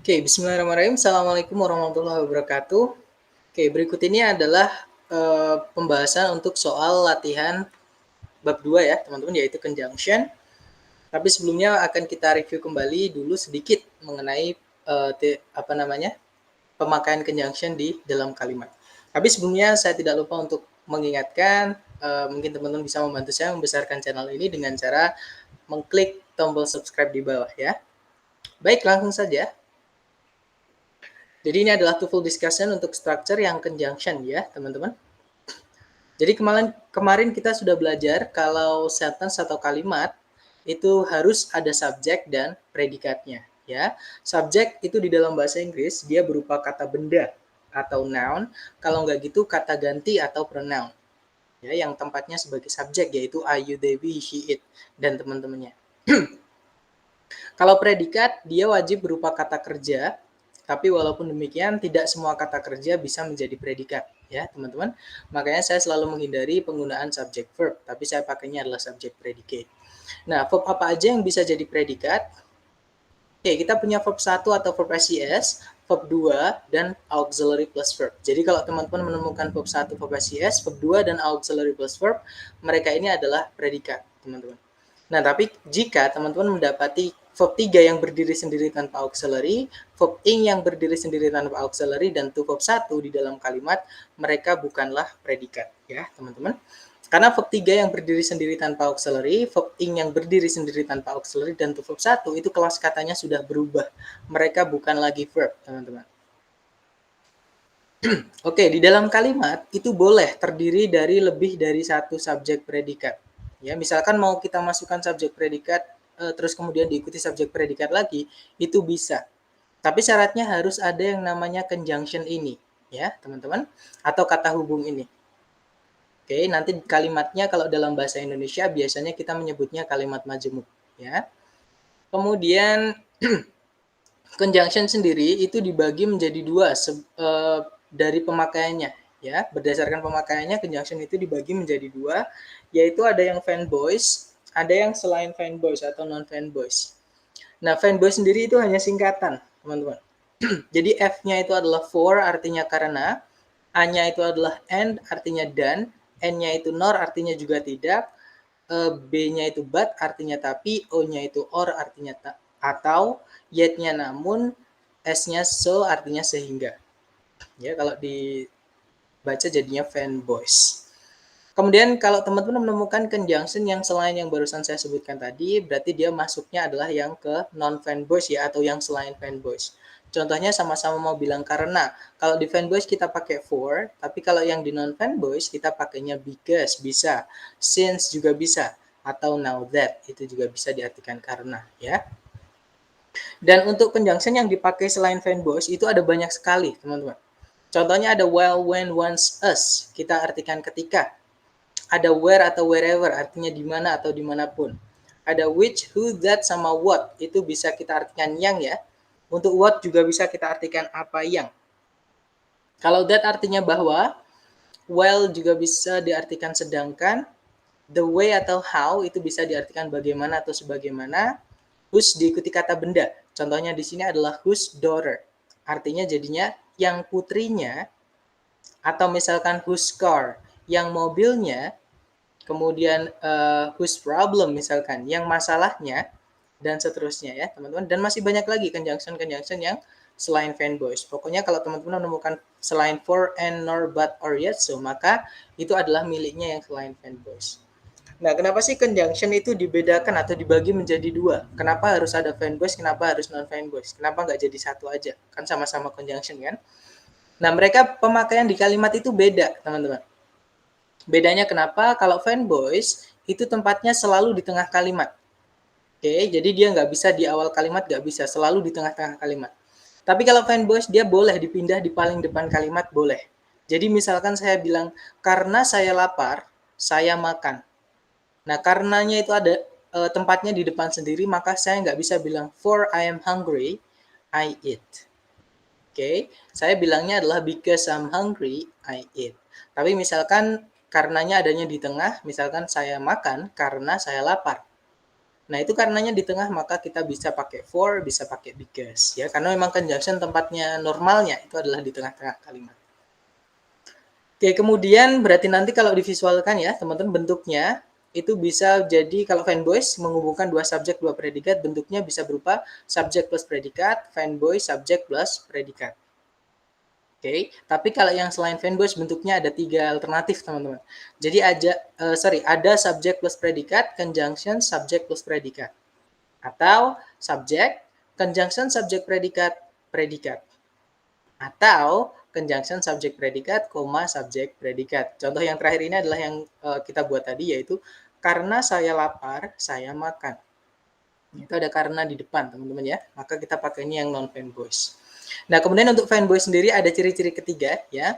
Oke, bismillahirrahmanirrahim. Assalamualaikum warahmatullahi wabarakatuh. Oke, berikut ini adalah pembahasan untuk soal latihan bab 2 ya, teman-teman, yaitu conjunction. Tapi sebelumnya akan kita review kembali dulu sedikit mengenai pemakaian conjunction di dalam kalimat. Tapi sebelumnya saya tidak lupa untuk mengingatkan, mungkin teman-teman bisa membantu saya membesarkan channel ini dengan cara mengklik tombol subscribe di bawah ya. Baik, langsung saja. Jadi ini adalah TOEFL discussion untuk structure yang conjunction ya, teman-teman. Jadi kemarin kita sudah belajar kalau sentence atau kalimat itu harus ada subjek dan predikatnya ya. Subjek itu di dalam bahasa Inggris dia berupa kata benda atau noun, kalau nggak gitu kata ganti atau pronoun. Ya, yang tempatnya sebagai subjek yaitu I, you, they, we, she, it dan teman-temannya. Kalau predikat dia wajib berupa kata kerja, tapi walaupun demikian tidak semua kata kerja bisa menjadi predikat ya teman-teman. Makanya saya selalu menghindari penggunaan subject verb, tapi saya pakainya adalah subject predicate. Nah, verb apa aja yang bisa jadi predikat? Oke, kita punya verb 1 atau verb SES, verb 2, dan auxiliary plus verb. Jadi kalau teman-teman menemukan verb 1, verb SES, verb 2, dan auxiliary plus verb, mereka ini adalah predikat, teman-teman. Nah, tapi jika teman-teman mendapati verb 3 yang berdiri sendiri tanpa auxiliary, verb ing yang berdiri sendiri tanpa auxiliary, dan verb 1 di dalam kalimat, mereka bukanlah predikat, ya teman-teman. Karena verb 3 yang berdiri sendiri tanpa auxiliary, verb ing yang berdiri sendiri tanpa auxiliary, dan verb 1 itu kelas katanya sudah berubah. Mereka bukan lagi verb, teman-teman. Oke, di dalam kalimat itu boleh terdiri dari lebih dari satu subjek predikat. Ya, misalkan mau kita masukkan subjek predikat, terus kemudian diikuti subjek predikat lagi, itu bisa. Tapi syaratnya harus ada yang namanya conjunction ini, ya teman-teman, atau kata hubung ini. Oke, nanti kalimatnya kalau dalam bahasa Indonesia biasanya kita menyebutnya kalimat majemuk, ya. Kemudian conjunction sendiri itu dibagi menjadi dua dari pemakaiannya, ya. Berdasarkan pemakaiannya conjunction itu dibagi menjadi dua, yaitu ada yang fanboys, ada yang selain fanboys atau non fanboys. Nah, fanboy sendiri itu hanya singkatan, teman-teman. Jadi F-nya itu adalah for, artinya karena, A-nya itu adalah and, artinya dan, N-nya itu nor, artinya juga tidak, B-nya itu but, artinya tapi, O-nya itu or, artinya atau, yet-nya namun, S-nya so, artinya sehingga. Ya, kalau dibaca jadinya fanboys. Kemudian kalau teman-teman menemukan conjunction yang selain yang barusan saya sebutkan tadi, berarti dia masuknya adalah yang ke non-fanboys ya, atau yang selain fanboys. Contohnya sama-sama mau bilang karena. Kalau di fanboys kita pakai for, tapi kalau yang di non-fanboys kita pakainya because, bisa. Since juga bisa. Atau now that, itu juga bisa diartikan karena ya. Dan untuk conjunction yang dipakai selain fanboys itu ada banyak sekali teman-teman. Contohnya ada while, when, once, us. Kita artikan ketika. Ada where atau wherever, artinya di mana atau dimanapun. Ada which, who, that, sama what. Itu bisa kita artikan yang ya. Untuk what juga bisa kita artikan apa yang. Kalau that artinya bahwa, while juga bisa diartikan sedangkan, the way atau how itu bisa diartikan bagaimana atau sebagaimana, whose diikuti kata benda. Contohnya di sini adalah whose daughter. Artinya jadinya yang putrinya, atau misalkan whose car, yang mobilnya, kemudian whose problem misalkan, yang masalahnya, dan seterusnya ya teman-teman. Dan masih banyak lagi conjunction yang selain fanboys. Pokoknya kalau teman-teman menemukan selain for, and, nor, but, or, yet, so, maka itu adalah miliknya yang selain fanboys. Nah, kenapa sih conjunction itu dibedakan atau dibagi menjadi dua? Kenapa harus ada fanboys, kenapa harus non-fanboys? Kenapa nggak jadi satu aja? Kan sama-sama conjunction kan? Nah, mereka pemakaian di kalimat itu beda, teman-teman. Bedanya kenapa? Kalau fanboys, itu tempatnya selalu di tengah kalimat. Oke, jadi dia nggak bisa di awal kalimat, nggak bisa. Selalu di tengah-tengah kalimat. Tapi kalau fanboys, dia boleh dipindah di paling depan kalimat, boleh. Jadi misalkan saya bilang, karena saya lapar, saya makan. Nah, karenanya itu ada tempatnya di depan sendiri, maka saya nggak bisa bilang, for I am hungry, I eat. Oke, saya bilangnya adalah because I'm hungry, I eat. Tapi misalkan karenanya adanya di tengah, misalkan saya makan karena saya lapar. Nah, itu karenanya di tengah maka kita bisa pakai for, bisa pakai because ya. Karena memang conjunction tempatnya normalnya itu adalah di tengah-tengah kalimat. Oke, kemudian berarti nanti kalau divisualkan ya, teman-teman bentuknya itu bisa jadi kalau fanboys menghubungkan dua subjek, dua predikat, bentuknya bisa berupa subjek plus predikat, fanboy, subjek plus predikat. Oke, tapi kalau yang selain fanboys bentuknya ada 3 alternatif, teman-teman. Jadi ada subjek plus predikat, conjunction subjek plus predikat. Atau subjek, conjunction subjek predikat, predikat. Atau conjunction subjek predikat, koma subjek predikat. Contoh yang terakhir ini adalah yang kita buat tadi, yaitu karena saya lapar, saya makan. Itu ada karena di depan, teman-teman ya. Maka kita pakai ini yang non fanboys. Nah, kemudian untuk fanboys sendiri ada ciri-ciri ketiga ya.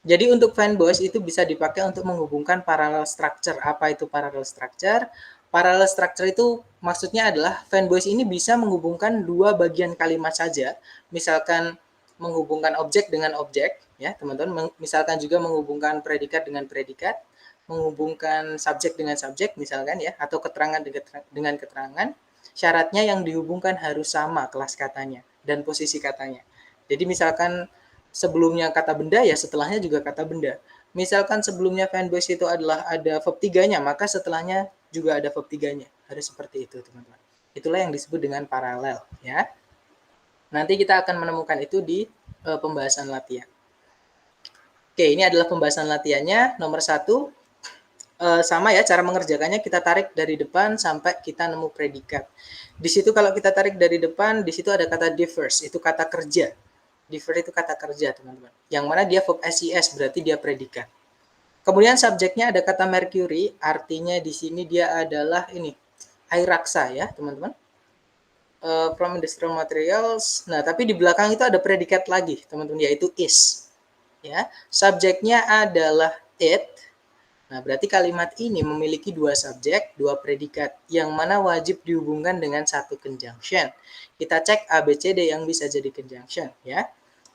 Jadi untuk fanboys itu bisa dipakai untuk menghubungkan parallel structure. Apa itu parallel structure? Parallel structure itu maksudnya adalah fanboys ini bisa menghubungkan dua bagian kalimat saja. Misalkan menghubungkan objek dengan objek ya, teman-teman. Misalkan juga menghubungkan predikat dengan predikat, menghubungkan subjek dengan subjek misalkan ya, atau keterangan dengan keterangan. Syaratnya yang dihubungkan harus sama kelas katanya dan posisi katanya. Jadi misalkan sebelumnya kata benda ya setelahnya juga kata benda. Misalkan sebelumnya fanboys itu adalah ada verb 3-nya, maka setelahnya juga ada verb 3-nya. Harus seperti itu, teman-teman. Itulah yang disebut dengan paralel ya. Nanti kita akan menemukan itu di pembahasan latihan. Oke, ini adalah pembahasan latihannya. Nomor 1, sama ya cara mengerjakannya, kita tarik dari depan sampai kita nemu predikat. Di situ kalau kita tarik dari depan, di situ ada kata differs, itu kata kerja. Differ itu kata kerja, teman-teman. Yang mana dia verb SES, berarti dia predikat. Kemudian subjeknya ada kata mercury, artinya di sini dia adalah ini, air raksa ya, teman-teman. From industrial materials. Nah, tapi di belakang itu ada predikat lagi, teman-teman, yaitu is. Ya, subjeknya adalah it. Nah, berarti kalimat ini memiliki dua subjek, dua predikat, yang mana wajib dihubungkan dengan satu conjunction. Kita cek A, B, C, D yang bisa jadi conjunction, ya.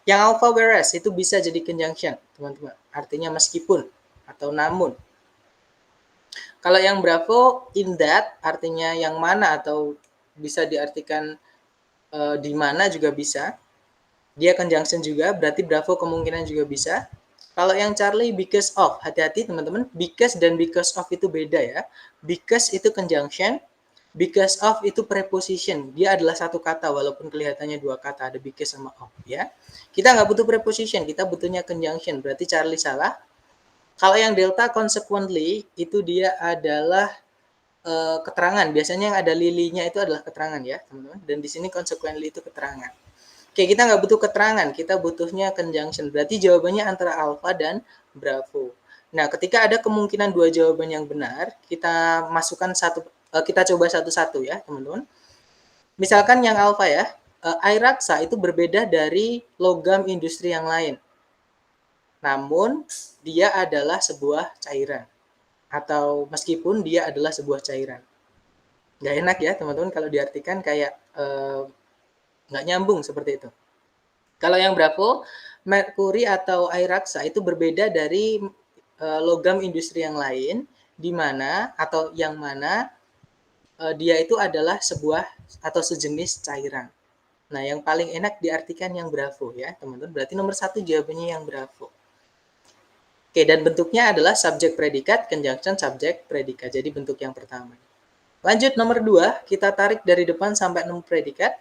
Yang alpha whereas itu bisa jadi conjunction, teman-teman. Artinya meskipun atau namun. Kalau yang bravo, in that, artinya yang mana atau bisa diartikan di mana juga bisa. Dia conjunction juga, berarti bravo kemungkinan juga bisa. Kalau yang Charlie because of, hati-hati teman-teman, because dan because of itu beda ya. Because itu conjunction, because of itu preposition. Dia adalah satu kata walaupun kelihatannya dua kata, ada because sama of ya. Kita nggak butuh preposition, kita butuhnya conjunction. Berarti Charlie salah. Kalau yang delta consequently itu dia adalah keterangan. Biasanya yang ada lilinya itu adalah keterangan ya, teman-teman. Dan di sini consequently itu keterangan. Oke, kita nggak butuh keterangan, kita butuhnya conjunction. Berarti jawabannya antara alpha dan bravo. Nah, ketika ada kemungkinan dua jawaban yang benar, kita masukkan kita coba satu-satu ya, teman-teman. Misalkan yang alpha ya, air raksa itu berbeda dari logam industri yang lain. Namun, dia adalah sebuah cairan. Atau meskipun dia adalah sebuah cairan. Nggak enak ya, teman-teman, kalau diartikan kayak nggak nyambung seperti itu. Kalau yang bravo, merkuri atau air raksa itu berbeda dari logam industri yang lain, di mana atau yang mana dia itu adalah sebuah atau sejenis cairan. Nah, yang paling enak diartikan yang bravo ya, teman-teman. Berarti nomor 1 jawabannya yang bravo. Oke, dan bentuknya adalah subjek predikat, conjunction subjek predikat. Jadi bentuk yang pertama. Lanjut nomor 2, kita tarik dari depan sampai nemu predikat.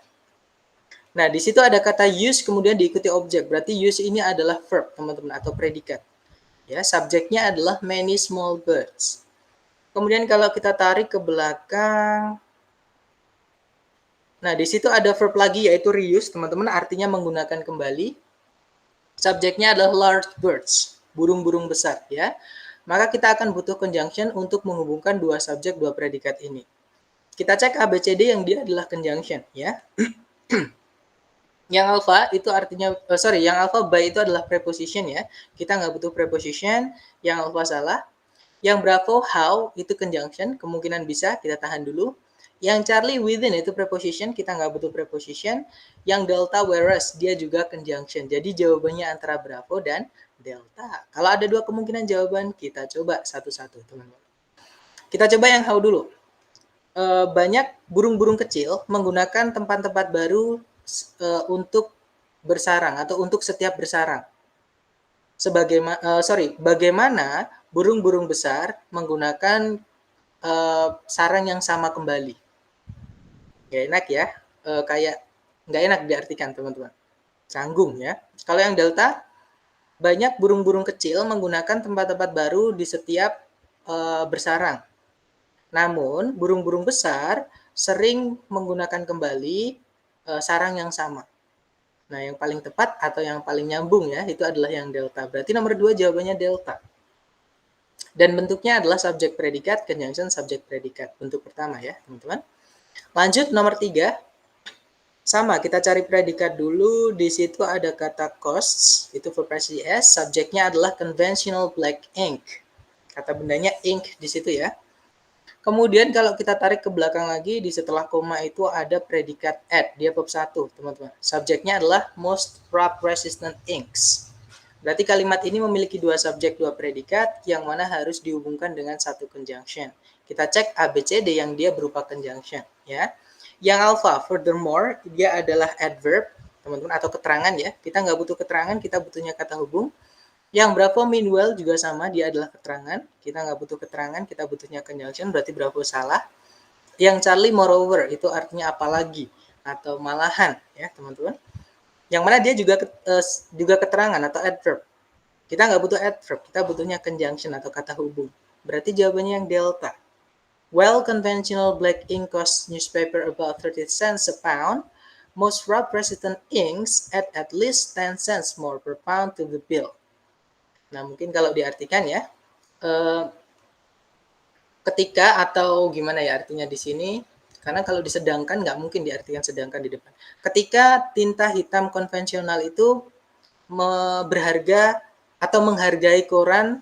Nah, di situ ada kata use kemudian diikuti objek. Berarti use ini adalah verb, teman-teman, atau predikat. Ya, subjeknya adalah many small birds. Kemudian kalau kita tarik ke belakang, nah di situ ada verb lagi yaitu reuse, teman-teman, artinya menggunakan kembali. Subjeknya adalah large birds, burung-burung besar, ya. Maka kita akan butuh conjunction untuk menghubungkan dua subjek, dua predikat ini. Kita cek A, B, C, D yang dia adalah conjunction, ya. Yang alpha itu artinya, yang alpha by itu adalah preposition ya. Kita nggak butuh preposition, yang alpha salah. Yang bravo how itu conjunction, kemungkinan bisa, kita tahan dulu. Yang Charlie within itu preposition, kita nggak butuh preposition. Yang delta whereas dia juga conjunction. Jadi jawabannya antara bravo dan delta. Kalau ada dua kemungkinan jawaban, kita coba satu-satu teman-teman. Kita coba yang how dulu. banyak burung-burung kecil menggunakan tempat-tempat baru untuk bersarang atau untuk setiap bersarang. Bagaimana burung-burung besar menggunakan sarang yang sama kembali? Nggak enak ya, kayak nggak enak diartikan teman-teman. Canggung ya. Kalau yang delta, banyak burung-burung kecil menggunakan tempat-tempat baru di setiap bersarang. Namun, burung-burung besar sering menggunakan kembali sarang yang sama. Nah, yang paling tepat atau yang paling nyambung ya, itu adalah yang delta. Berarti nomor 2 jawabannya delta. Dan bentuknya adalah subjek predikat, conjunction subjek predikat. Bentuk pertama ya, teman-teman. Lanjut nomor 3. Sama, kita cari predikat dulu. Di situ ada kata costs, itu verb present s. Subjeknya adalah conventional black ink. Kata bendanya ink di situ ya. Kemudian kalau kita tarik ke belakang lagi, di setelah koma itu ada predikat at, dia verb 1, teman-teman. Subjeknya adalah most rub resistant inks. Berarti kalimat ini memiliki dua subjek, dua predikat, yang mana harus dihubungkan dengan satu conjunction. Kita cek A, B, C, D yang dia berupa conjunction. Ya. Yang alpha, furthermore, dia adalah adverb, teman-teman, atau keterangan ya. Kita nggak butuh keterangan, kita butuhnya kata hubung. Yang berapa meanwhile juga sama, dia adalah keterangan. Kita nggak butuh keterangan, kita butuhnya conjunction, berarti berapa salah. Yang Charlie moreover, itu artinya apalagi, atau malahan, ya teman-teman. Yang mana dia juga keterangan atau adverb. Kita nggak butuh adverb, kita butuhnya conjunction atau kata hubung. Berarti jawabannya yang delta. While conventional black ink costs newspaper about 30 cents a pound, most rub resistant inks at least 10 cents more per pound to the bill. Nah, mungkin kalau diartikan ya, ketika atau gimana ya artinya di sini, karena kalau disedangkan nggak mungkin diartikan sedangkan di depan. Ketika tinta hitam konvensional itu berharga atau menghargai koran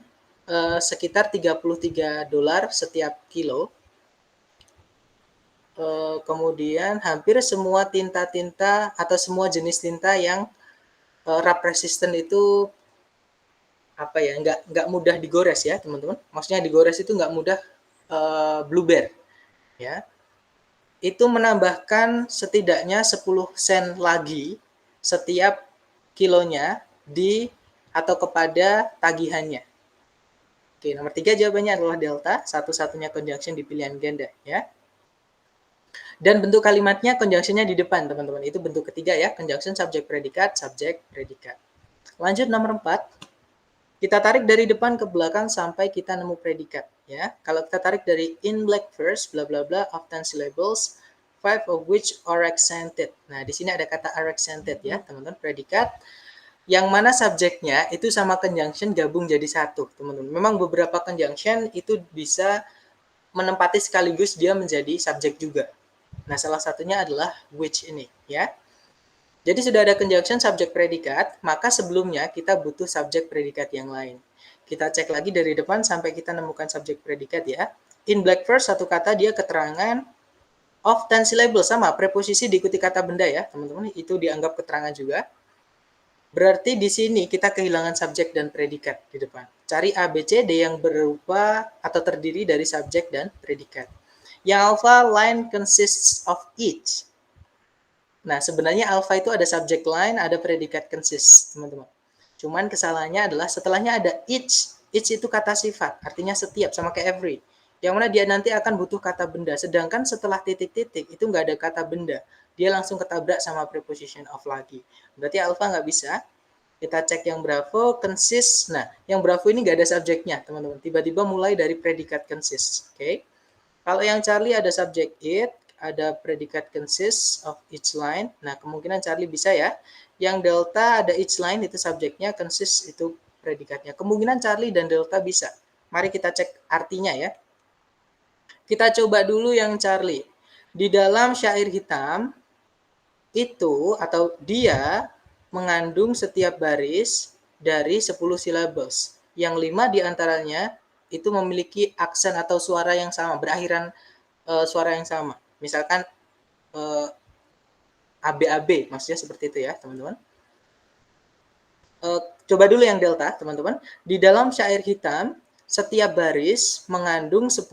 sekitar $33 setiap kilo, kemudian hampir semua tinta-tinta atau semua jenis tinta yang rub resistant itu apa ya, nggak mudah digores ya teman-teman. Maksudnya digores itu nggak mudah blueber ya. Itu menambahkan setidaknya 10 sen lagi setiap kilonya di atau kepada tagihannya. Oke, nomor 3 jawabannya adalah delta, satu-satunya conjunction di pilihan ganda ya. Dan bentuk kalimatnya conjunctionnya di depan teman-teman. Itu bentuk ketiga ya, conjunction subjek predikat, subjek predikat. Lanjut nomor 4. Kita tarik dari depan ke belakang sampai kita nemu predikat ya. Kalau kita tarik dari in black verse bla bla bla of 10 syllables, 5 of which are accented. Nah, di sini ada kata are accented ya, teman-teman, predikat yang mana subjeknya itu sama conjunction gabung jadi satu, teman-teman. Memang beberapa conjunction itu bisa menempati sekaligus dia menjadi subjek juga. Nah, salah satunya adalah which ini ya. Jadi sudah ada conjunction subjek predikat, maka sebelumnya kita butuh subjek predikat yang lain. Kita cek lagi dari depan sampai kita nemukan subjek predikat ya. In black verse satu kata dia keterangan, of 10 syllables sama, preposisi diikuti kata benda ya, teman-teman, itu dianggap keterangan juga. Berarti di sini kita kehilangan subjek dan predikat di depan. Cari A, B, C, D yang berupa atau terdiri dari subjek dan predikat. Yang alpha line consists of each. Nah, sebenarnya alpha itu ada subject line, ada predikat consist, teman-teman. Cuman kesalahannya adalah setelahnya ada each. Each itu kata sifat, artinya setiap, sama kayak every. Yang mana dia nanti akan butuh kata benda. Sedangkan setelah titik-titik, itu nggak ada kata benda. Dia langsung ketabrak sama preposition of lagi. Berarti alpha nggak bisa. Kita cek yang Bravo, consist. Nah, yang Bravo ini nggak ada subjeknya, teman-teman. Tiba-tiba mulai dari predikat consist. Oke. Kalau yang Charlie ada subjek it, ada predikat consists of each line. Nah, kemungkinan Charlie bisa ya. Yang delta ada each line, itu subjeknya, consists itu predikatnya. Kemungkinan Charlie dan delta bisa. Mari kita cek artinya ya. Kita coba dulu yang Charlie. Di dalam syair hitam, itu atau dia mengandung setiap baris dari 10 syllables. Yang 5 diantaranya itu memiliki aksen atau suara yang sama, berakhiran suara yang sama. Misalkan ABAB, maksudnya seperti itu ya, teman-teman. Coba dulu yang delta, teman-teman. Di dalam syair hitam, setiap baris mengandung 10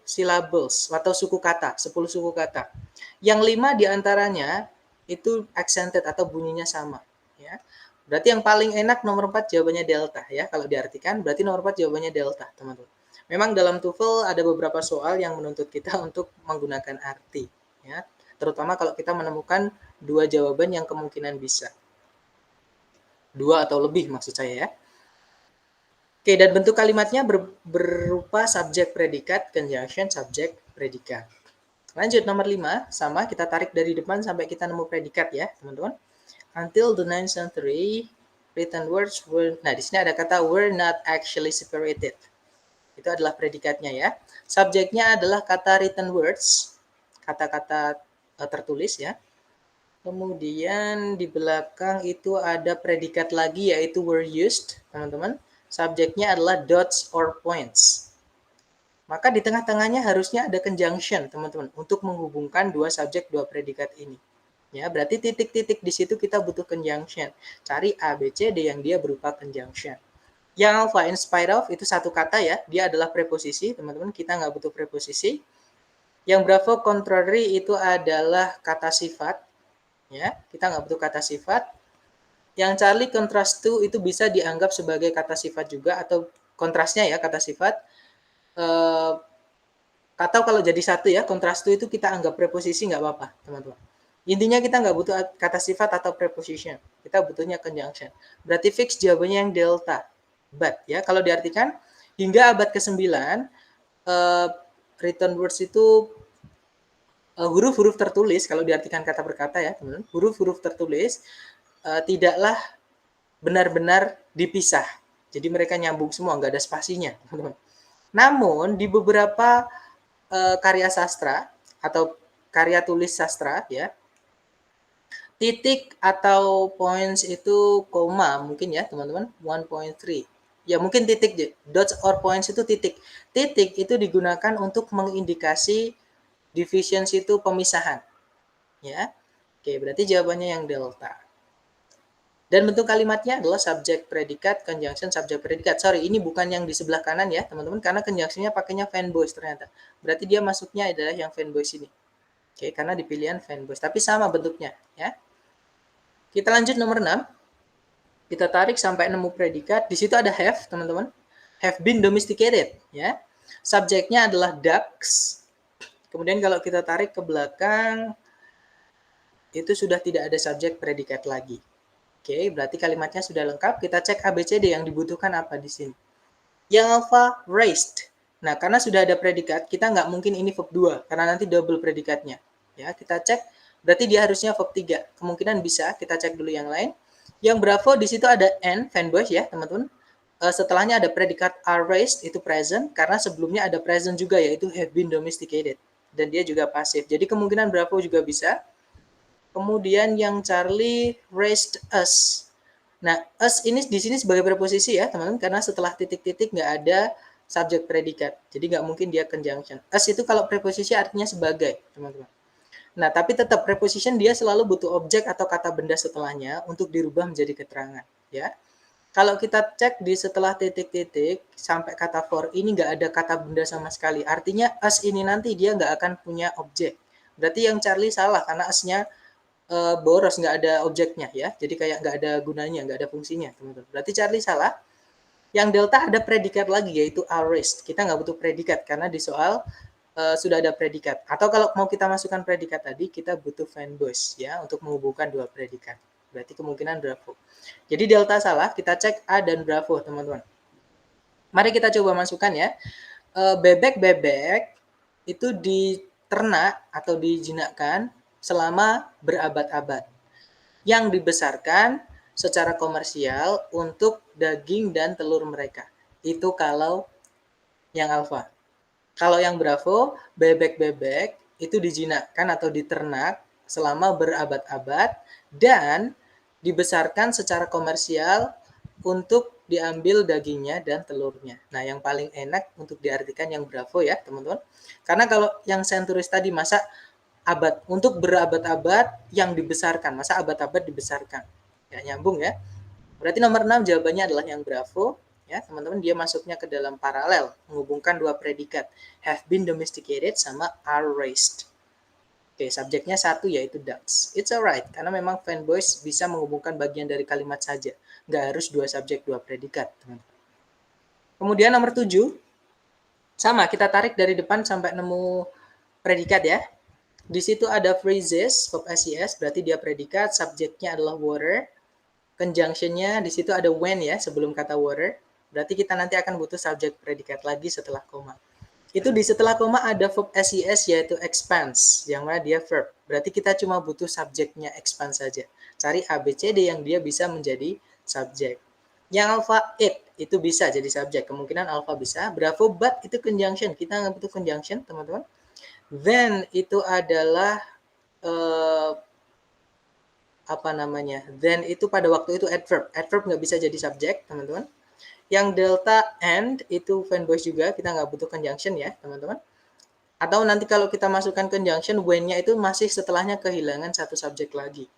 syllables atau suku kata, 10 suku kata. Yang 5 diantaranya itu accented atau bunyinya sama. Ya. Berarti yang paling enak nomor 4 jawabannya delta ya. Kalau diartikan berarti nomor 4 jawabannya delta, teman-teman. Memang dalam TOEFL ada beberapa soal yang menuntut kita untuk menggunakan arti. Ya. Terutama kalau kita menemukan dua jawaban yang kemungkinan bisa. Dua atau lebih maksud saya ya. Oke, dan bentuk kalimatnya berupa subjek predikat, conjunction, subjek predikat. Lanjut nomor 5, sama kita tarik dari depan sampai kita nemu predikat ya, teman-teman. Until the 9th century, written words were, nah di sini ada kata were not actually separated. Itu adalah predikatnya ya. Subjeknya adalah kata written words, kata-kata tertulis ya. Kemudian di belakang itu ada predikat lagi yaitu were used, teman-teman. Subjeknya adalah dots or points. Maka di tengah-tengahnya harusnya ada conjunction, teman-teman, untuk menghubungkan dua subjek, dua predikat ini. Ya, berarti titik-titik di situ kita butuh conjunction. Cari A, B, C, D yang dia berupa conjunction. Yang alpha in spite of itu satu kata ya, dia adalah preposisi, teman-teman, kita nggak butuh preposisi. Yang bravo contrary itu adalah kata sifat, ya, kita nggak butuh kata sifat. Yang Charlie contrast to itu bisa dianggap sebagai kata sifat juga atau kontrasnya ya kata sifat. Atau kalau jadi satu ya, contrast to itu kita anggap preposisi nggak apa-apa, teman-teman. Intinya kita nggak butuh kata sifat atau preposition. Kita butuhnya conjunction. Berarti fix jawabannya yang delta. But ya, kalau diartikan hingga abad ke-9 written words itu huruf-huruf tertulis, kalau diartikan kata per kata ya, teman-teman. Huruf-huruf tertulis tidaklah benar-benar dipisah. Jadi mereka nyambung semua, nggak ada spasinya, teman-teman. Namun di beberapa karya sastra atau karya tulis sastra ya, titik atau points itu koma mungkin ya teman-teman, 1.3. Ya mungkin titik, dots or points itu titik. Titik itu digunakan untuk mengindikasi divisions itu pemisahan. Ya. Oke, berarti jawabannya yang delta. Dan bentuk kalimatnya adalah subjek predikat, conjunction, subjek predikat. Sorry, ini bukan yang di sebelah kanan ya, teman-teman, karena conjunctionnya pakainya fanboys ternyata. Berarti dia masuknya adalah yang fanboys ini. Oke, karena di pilihan fanboys. Tapi sama bentuknya ya. Kita lanjut nomor 6. Kita tarik sampai nemu predikat. Di situ ada have, teman-teman. Have been domesticated ya. Subjeknya adalah ducks. Kemudian kalau kita tarik ke belakang, itu sudah tidak ada subjek predikat lagi. Oke, berarti kalimatnya sudah lengkap. Kita cek ABCD yang dibutuhkan apa di sini. Yang alpha, raised. Nah, karena sudah ada predikat, kita nggak mungkin ini verb 2, karena nanti double predikatnya. Ya, kita cek, berarti dia harusnya verb 3. Kemungkinan bisa, kita cek dulu yang lain. Yang bravo, di situ ada N, fanboys ya, teman-teman. Setelahnya ada predikat are raised, itu present, karena sebelumnya ada present juga, yaitu have been domesticated. Dan dia juga pasif. Jadi kemungkinan bravo juga bisa. Kemudian yang Charlie raised us. Nah, us ini di sini sebagai preposisi ya, teman-teman, karena setelah titik-titik nggak ada subjek predikat. Jadi nggak mungkin dia conjunction. Us itu kalau preposisi artinya sebagai, teman-teman. Nah, tapi tetap preposition dia selalu butuh objek atau kata benda setelahnya untuk dirubah menjadi keterangan, ya. Kalau kita cek di setelah titik-titik sampai kata for ini nggak ada kata benda sama sekali. Artinya us ini nanti dia nggak akan punya objek. Berarti yang Charlie salah karena us-nya boros, nggak ada objeknya ya, jadi kayak nggak ada gunanya, nggak ada fungsinya, teman-teman. Berarti Charlie salah. Yang delta ada predikat lagi yaitu are raised. Kita nggak butuh predikat karena di soal sudah ada predikat. Atau kalau mau kita masukkan predikat tadi, kita butuh fanboys ya untuk menghubungkan dua predikat. Berarti kemungkinan bravo. Jadi delta salah, kita cek A dan bravo, teman-teman. Mari kita coba masukkan ya. Bebek-bebek itu diternak atau dijinakkan selama berabad-abad, yang dibesarkan secara komersial untuk daging dan telur mereka. Itu kalau yang alfa. Kalau yang bravo, bebek-bebek itu dijinakkan atau diternak selama berabad-abad dan dibesarkan secara komersial untuk diambil dagingnya dan telurnya. Nah, yang paling enak untuk diartikan yang bravo ya, teman-teman. Karena kalau yang centuries tadi masa abad, untuk berabad-abad yang dibesarkan, masa abad-abad dibesarkan. Ya, nyambung ya. Berarti nomor 6 jawabannya adalah yang bravo Ya, teman-teman, dia masuknya ke dalam paralel, menghubungkan dua predikat, have been domesticated sama are raised. Oke, subjeknya satu yaitu ducks. It's alright, karena memang fanboys bisa menghubungkan bagian dari kalimat saja. Nggak harus dua subjek, dua predikat, teman-teman. Kemudian nomor 7, sama, kita tarik dari depan sampai nemu predikat ya. Di situ ada phrases, verb SES, berarti dia predikat, subjeknya adalah water. Conjunction-nya di situ ada when ya, sebelum kata water. Berarti kita nanti akan butuh subjek predikat lagi setelah koma. Itu di setelah koma ada verb SES yaitu expands, yang mana dia verb. Berarti kita cuma butuh subjeknya expand saja. Cari ABCD yang dia bisa menjadi subjek. Yang alpha it itu bisa jadi subjek, kemungkinan alpha bisa. Bravo but itu conjunction, kita nggak butuh conjunction teman-teman. Then itu adalah apa namanya? Then itu pada waktu itu adverb. Adverb nggak bisa jadi subjek teman-teman. Yang delta and itu fanboys juga, kita nggak butuh conjunction ya teman-teman. Atau nanti kalau kita masukkan conjunction, when-nya itu masih setelahnya kehilangan satu subjek lagi.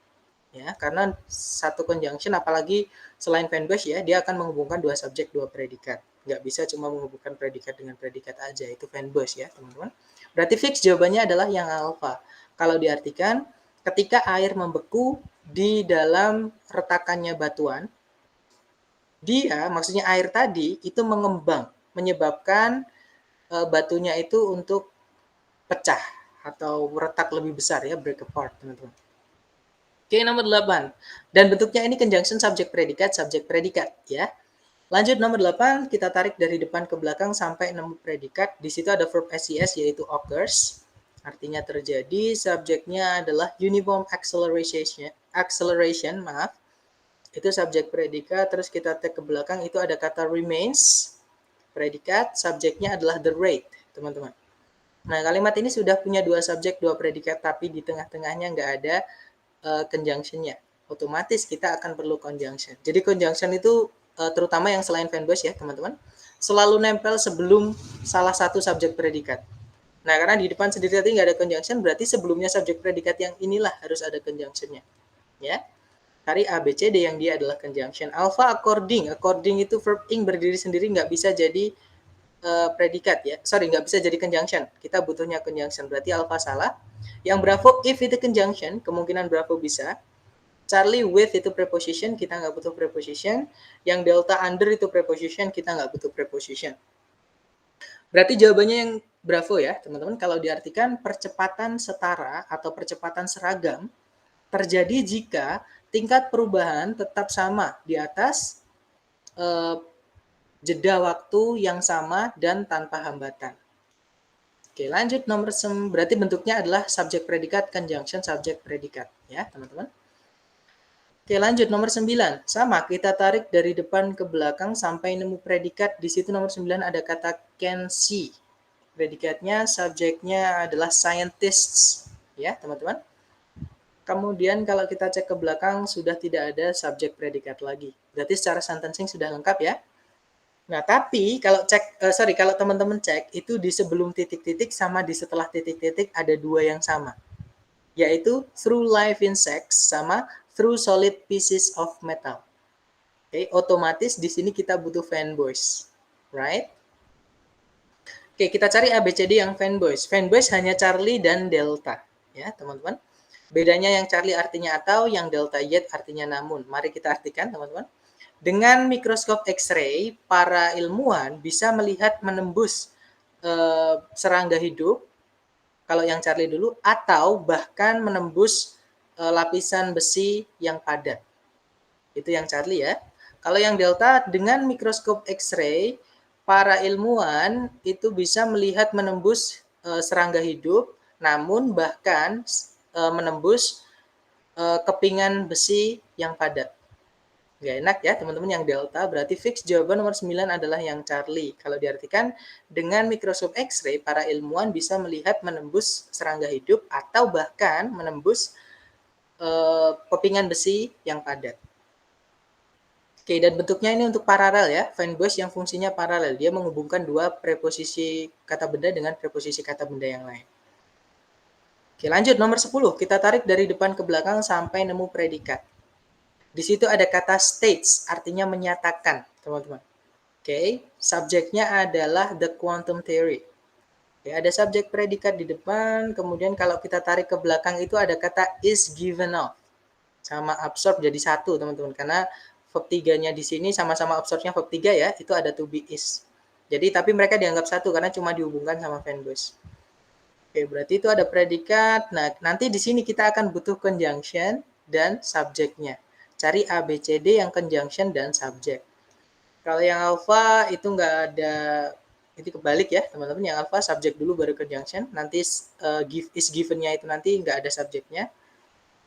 Ya, karena satu conjunction apalagi selain fanboys ya, dia akan menghubungkan dua subjek, dua predikat. Nggak bisa cuma menghubungkan predikat dengan predikat aja, itu fanboys ya teman-teman. Berarti fix jawabannya adalah yang alpha. Kalau diartikan, ketika air membeku di dalam retakannya batuan, dia, maksudnya air tadi, itu mengembang, menyebabkan batunya itu untuk pecah atau retak lebih besar ya, break apart teman-teman. Oke, nomor 8. Dan bentuknya ini conjunction subjek predikat ya. Lanjut nomor 8, kita tarik dari depan ke belakang sampai nemu predikat. Di situ ada verb SES yaitu occurs. Artinya terjadi, subjeknya adalah uniform acceleration, maaf. Itu subjek predikat, terus kita take ke belakang itu ada kata remains. Predikat, subjeknya adalah the rate, teman-teman. Nah, kalimat ini sudah punya dua subjek, dua predikat, tapi di tengah-tengahnya nggak ada conjunction-nya. Otomatis kita akan perlu conjunction. Jadi conjunction itu terutama yang selain fanboys ya, teman-teman, selalu nempel sebelum salah satu subjek predikat. Nah, karena di depan sendiri tadi nggak ada conjunction, berarti sebelumnya subjek predikat yang inilah harus ada conjunction-nya. Ya. Cari ABCD yang dia adalah conjunction. Alpha according. According itu verb ing berdiri sendiri, nggak bisa jadi predikat ya. Sorry, nggak bisa jadi conjunction. Kita butuhnya conjunction. Berarti alpha salah. Yang bravo if itu conjunction, kemungkinan bravo bisa. Charlie with itu preposition, kita nggak butuh preposition. Yang delta under itu preposition, kita nggak butuh preposition. Berarti jawabannya yang bravo ya, teman-teman. Kalau diartikan percepatan setara atau percepatan seragam terjadi jika tingkat perubahan tetap sama di atas jeda waktu yang sama dan tanpa hambatan. Oke, lanjut nomor 9. Berarti bentuknya adalah subjek predikat conjunction subjek predikat ya, teman-teman. Oke, lanjut nomor 9. Sama, kita tarik dari depan ke belakang sampai nemu predikat. Di situ nomor 9 ada kata can see. Predikatnya, subjeknya adalah scientists ya, teman-teman. Kemudian kalau kita cek ke belakang sudah tidak ada subjek predikat lagi. Berarti secara sentencing sudah lengkap ya. Nah, tapi kalau kalau teman-teman cek itu di sebelum titik-titik sama di setelah titik-titik ada dua yang sama. Yaitu through live insects sama through solid pieces of metal. Oke, otomatis di sini kita butuh fanboys. Right? Oke, kita cari ABCD yang fanboys. Fanboys hanya Charlie dan Delta. Ya, teman-teman. Bedanya yang Charlie artinya atau, yang Delta yet artinya namun. Mari kita artikan, teman-teman. Dengan mikroskop X-ray, para ilmuwan bisa melihat menembus serangga hidup, kalau yang Charlie dulu, atau bahkan menembus lapisan besi yang padat. Itu yang Charlie ya. Kalau yang Delta, dengan mikroskop X-ray, para ilmuwan itu bisa melihat menembus serangga hidup, namun bahkan menembus kepingan besi yang padat. Nggak enak ya teman-teman yang delta, berarti fix jawaban nomor 9 adalah yang Charlie. Kalau diartikan dengan mikroskop X-ray, para ilmuwan bisa melihat menembus serangga hidup atau bahkan menembus kepingan besi yang padat. Oke, dan bentuknya ini untuk paralel ya, fanboys yang fungsinya paralel. Dia menghubungkan dua preposisi kata benda dengan preposisi kata benda yang lain. Oke, lanjut nomor 10. Kita tarik dari depan ke belakang sampai nemu predikat. Di situ ada kata states, artinya menyatakan, teman-teman. Oke, subjeknya adalah the quantum theory. Oke, ada subjek predikat di depan, kemudian kalau kita tarik ke belakang itu ada kata is given off. Sama absorb jadi satu, teman-teman. Karena verb 3-nya di sini sama-sama absorbnya verb 3 ya, itu ada to be is. Jadi, tapi mereka dianggap satu karena cuma dihubungkan sama fanbase. Oke, berarti itu ada predikat. Nah, nanti di sini kita akan butuh conjunction dan subjeknya. Cari A, B, C, D yang conjunction dan subjek. Kalau yang alpha itu nggak ada, itu kebalik ya teman-teman. Yang alpha subjek dulu baru conjunction. Nanti is given-nya itu nanti nggak ada subjeknya.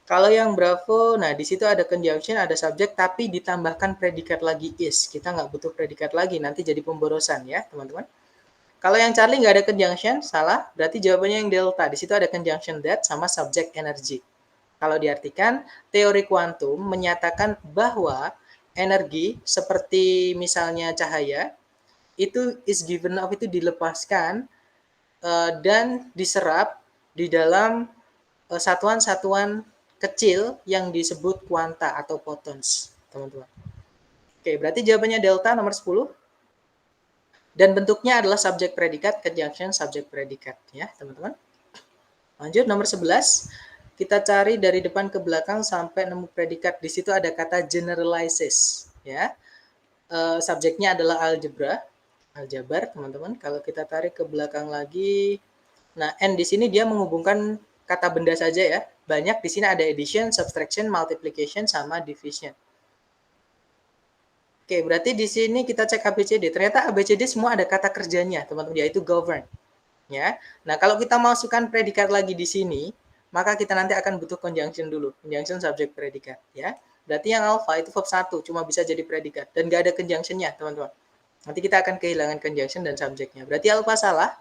Kalau yang Bravo, nah di situ ada conjunction, ada subjek, tapi ditambahkan predikat lagi is. Kita nggak butuh predikat lagi, nanti jadi pemborosan ya teman-teman. Kalau yang Charlie nggak ada conjunction, salah. Berarti jawabannya yang delta. Di situ ada conjunction that sama subject energy. Kalau diartikan, teori kuantum menyatakan bahwa energi seperti misalnya cahaya itu is given off itu dilepaskan dan diserap di dalam satuan-satuan kecil yang disebut kuanta atau photons, teman-teman. Oke, berarti jawabannya delta nomor 10. Dan bentuknya adalah subjek predikat, conjunction subjek predikat ya, teman-teman. Lanjut nomor 11. Kita cari dari depan ke belakang sampai nemu predikat. Di situ ada kata generalizes ya. Subjeknya adalah aljabar, teman-teman. Kalau kita tarik ke belakang lagi, nah N di sini dia menghubungkan kata benda saja ya. Banyak di sini ada addition, subtraction, multiplication sama division. Oke, berarti di sini kita cek ABCD. Ternyata ABCD semua ada kata kerjanya, teman-teman, yaitu govern. Ya. Nah, kalau kita masukkan predikat lagi di sini, maka kita nanti akan butuh conjunction dulu. Conjunction subjek predikat, ya. Berarti yang alpha itu verb 1, cuma bisa jadi predikat. Dan nggak ada conjunction-nya, teman-teman. Nanti kita akan kehilangan conjunction dan subjeknya. Berarti alpha salah.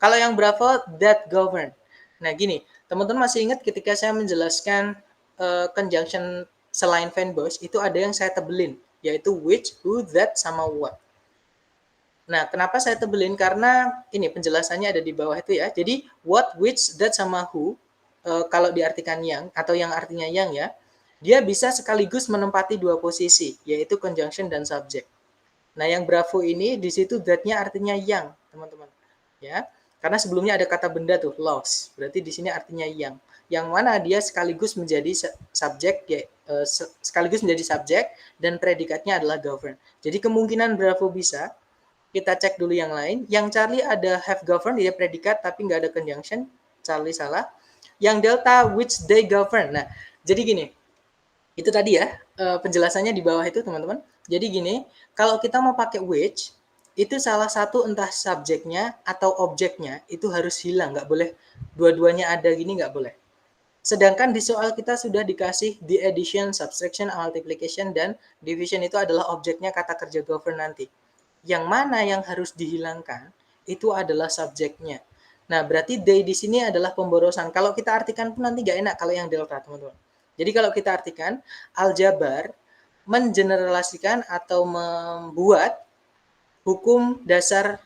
Kalau yang Bravo, that govern. Nah, gini, teman-teman masih ingat ketika saya menjelaskan conjunction selain fanbase, itu ada yang saya tebelin, yaitu which, who, that, sama what. Nah, kenapa saya tebelin? Karena ini penjelasannya ada di bawah itu ya. Jadi, what, which, that, sama who, kalau diartikan yang, atau yang artinya yang ya, dia bisa sekaligus menempati dua posisi, yaitu conjunction dan subject. Nah, yang Bravo ini, di situ that-nya artinya yang, teman-teman. Ya, karena sebelumnya ada kata benda tuh, loss. Berarti di sini artinya yang. Yang mana dia sekaligus menjadi subjek, ya, sekaligus menjadi subjek, dan predikatnya adalah govern. Jadi kemungkinan Bravo bisa. Kita cek dulu yang lain. Yang Charlie ada have govern, dia predikat tapi nggak ada conjunction. Charlie salah. Yang Delta, which they govern. Nah, jadi gini. Itu tadi ya, penjelasannya di bawah itu teman-teman. Jadi gini, kalau kita mau pakai which, itu salah satu entah subjeknya atau objeknya, itu harus hilang. Nggak boleh dua-duanya ada gini, nggak boleh. Sedangkan di soal kita sudah dikasih the addition, subtraction, multiplication, dan division itu adalah objeknya kata kerja govern nanti. Yang mana yang harus dihilangkan itu adalah subjeknya. Nah, berarti they di sini adalah pemborosan. Kalau kita artikan pun nanti nggak enak kalau yang delta, teman-teman. Jadi kalau kita artikan, aljabar mengeneralisasikan atau membuat hukum dasar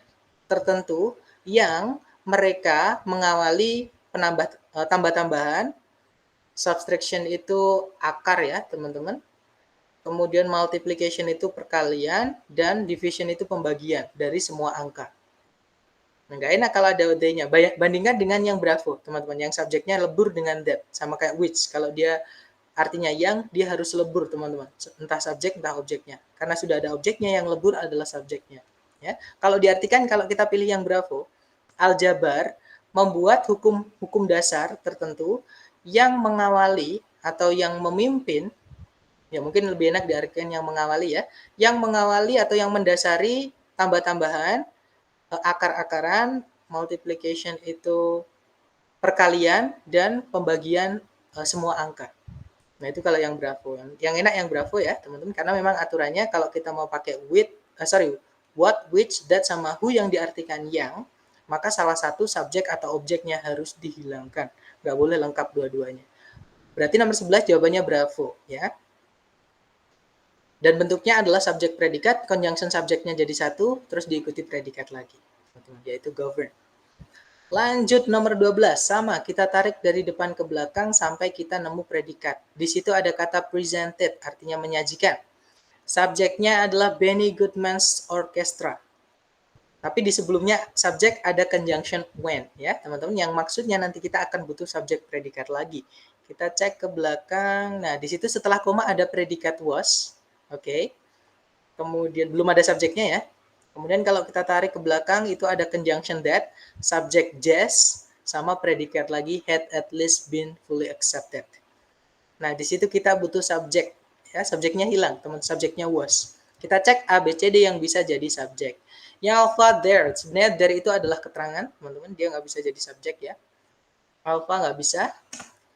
tertentu yang mereka mengawali tambah-tambahan, subtraction itu akar ya, teman-teman. Kemudian multiplication itu perkalian, dan division itu pembagian dari semua angka. Nah, nggak enak kalau ada OD-nya. Bandingkan dengan yang Bravo, teman-teman. Yang subjeknya lebur dengan that. Sama kayak which. Kalau dia artinya yang, dia harus lebur, teman-teman. Entah subjek, entah objeknya. Karena sudah ada objeknya, yang lebur adalah subjeknya. Ya. Kalau diartikan, kalau kita pilih yang Bravo, aljabar membuat hukum dasar tertentu yang mengawali atau yang memimpin, ya mungkin lebih enak diartikan yang mengawali ya, yang mengawali atau yang mendasari tambah-tambahan, akar-akaran, multiplication itu perkalian, dan pembagian semua angka. Nah, itu kalau yang Bravo. Yang enak yang Bravo ya, teman-teman, karena memang aturannya kalau kita mau pakai what, which, that, sama who yang diartikan yang, maka salah satu subjek atau objeknya harus dihilangkan. Nggak boleh lengkap dua-duanya. Berarti nomor 11 jawabannya Bravo ya. Dan bentuknya adalah subjek predikat, conjunction subjeknya jadi satu, terus diikuti predikat lagi, yaitu govern. Lanjut nomor 12, sama kita tarik dari depan ke belakang sampai kita nemu predikat. Di situ ada kata presented, artinya menyajikan. Subjeknya adalah Benny Goodman's Orchestra. Tapi di sebelumnya subjek ada conjunction when ya, teman-teman. Yang maksudnya nanti kita akan butuh subjek predikat lagi. Kita cek ke belakang. Nah, di situ setelah koma ada predikat was. Oke. Kemudian belum ada subjeknya ya. Kemudian kalau kita tarik ke belakang itu ada conjunction that, subjek just, sama predikat lagi had at least been fully accepted. Nah, di situ kita butuh subjek. Ya, subjeknya hilang, teman, subjeknya was. Kita cek A, B, C, D yang bisa jadi subjek. Yang alpha there, sebenarnya there itu adalah keterangan, teman-teman. Dia nggak bisa jadi subjek ya. Alpha nggak bisa.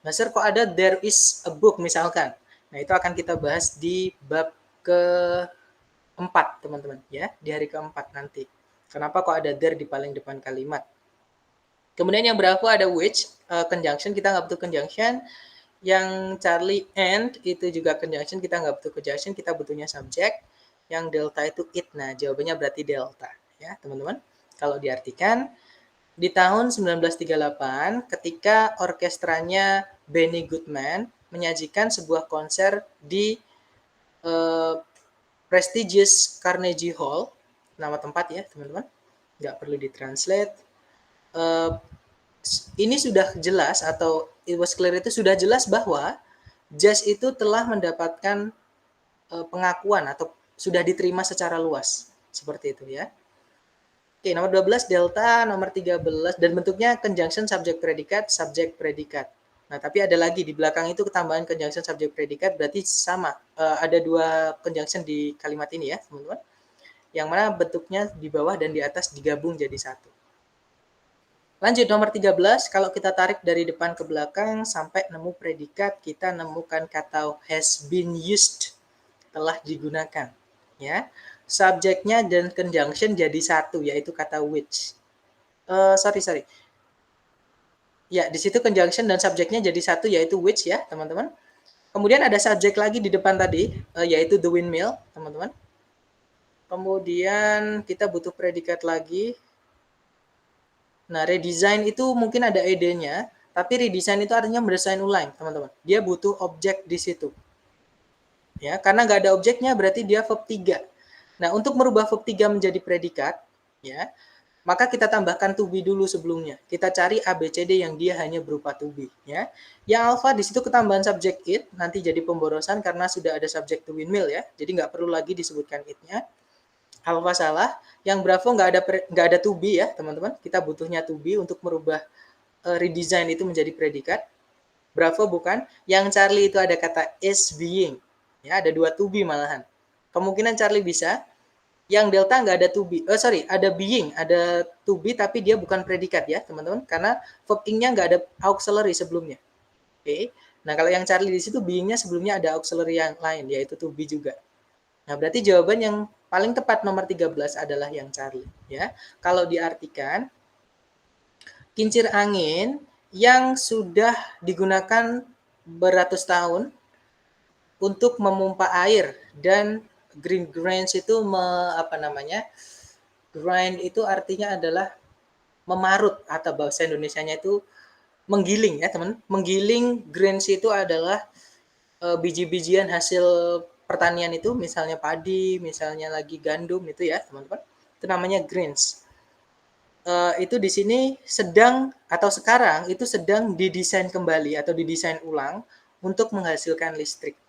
Master kok ada there is a book misalkan. Nah, itu akan kita bahas di bab keempat, teman-teman. Ya, di hari keempat nanti. Kenapa kok ada there di paling depan kalimat. Kemudian yang berapa ada which, conjunction, kita nggak butuh conjunction. Yang Charlie and itu juga conjunction, kita nggak butuh conjunction, kita butuhnya subjek. Yang delta itu it. Nah, jawabannya berarti delta. Ya, teman-teman. Kalau diartikan, di tahun 1938, ketika orkestranya Benny Goodman menyajikan sebuah konser di prestigious Carnegie Hall, nama tempat ya, teman-teman. Nggak perlu ditranslate. Ini sudah jelas, atau it was clear itu sudah jelas bahwa jazz itu telah mendapatkan pengakuan atau sudah diterima secara luas. Seperti itu ya. Oke, nomor 12 delta, nomor 13, dan bentuknya conjunction subjek predikat, subjek predikat. Nah, tapi ada lagi di belakang itu ketambahan conjunction subjek predikat, berarti sama. Ada dua conjunction di kalimat ini ya, teman-teman. Yang mana bentuknya di bawah dan di atas digabung jadi satu. Lanjut nomor 13, kalau kita tarik dari depan ke belakang sampai nemu predikat, kita nemukan kata has been used, telah digunakan. Ya, subjeknya dan conjunction jadi satu, yaitu kata which. Sorry. Ya, di situ conjunction dan subjeknya jadi satu, yaitu which ya, teman-teman. Kemudian ada subjek lagi di depan tadi, yaitu the windmill, teman-teman. Kemudian kita butuh predikat lagi. Nah, redesign itu mungkin ada ide-nya, tapi redesign itu artinya mendesain ulang, teman-teman. Dia butuh objek di situ. Ya, karena nggak ada objeknya berarti dia verb 3. Nah, untuk merubah verb 3 menjadi predikat, ya, maka kita tambahkan to be dulu sebelumnya. Kita cari ABCD yang dia hanya berupa to be. Ya. Yang alpha di situ ketambahan subjek it, nanti jadi pemborosan karena sudah ada subjek to windmill ya. Jadi nggak perlu lagi disebutkan it-nya. Alpha salah. Yang bravo nggak ada to be ya teman-teman. Kita butuhnya to be untuk merubah redesign itu menjadi predikat. Bravo bukan. Yang Charlie itu ada kata is being. Ya, ada dua to be malahan. Kemungkinan Charlie bisa. Yang delta nggak ada to be. Ada being, ada to be tapi dia bukan predikat ya, teman-teman. Karena verb ing-nya nggak ada auxiliary sebelumnya. Oke. Nah, kalau yang Charlie di situ being-nya sebelumnya ada auxiliary yang lain, yaitu to be juga. Nah, berarti jawaban yang paling tepat nomor 13 adalah yang Charlie. Ya. Kalau diartikan, kincir angin yang sudah digunakan beratus tahun untuk memompa air, dan green grains itu grind itu artinya adalah memarut, atau bahasa Indonesianya itu menggiling ya teman. Menggiling grains itu adalah biji-bijian hasil pertanian itu, misalnya padi, misalnya lagi gandum itu ya teman-teman. Itu namanya grains. Itu di sini sedang atau sekarang itu sedang didesain kembali atau didesain ulang untuk menghasilkan listrik.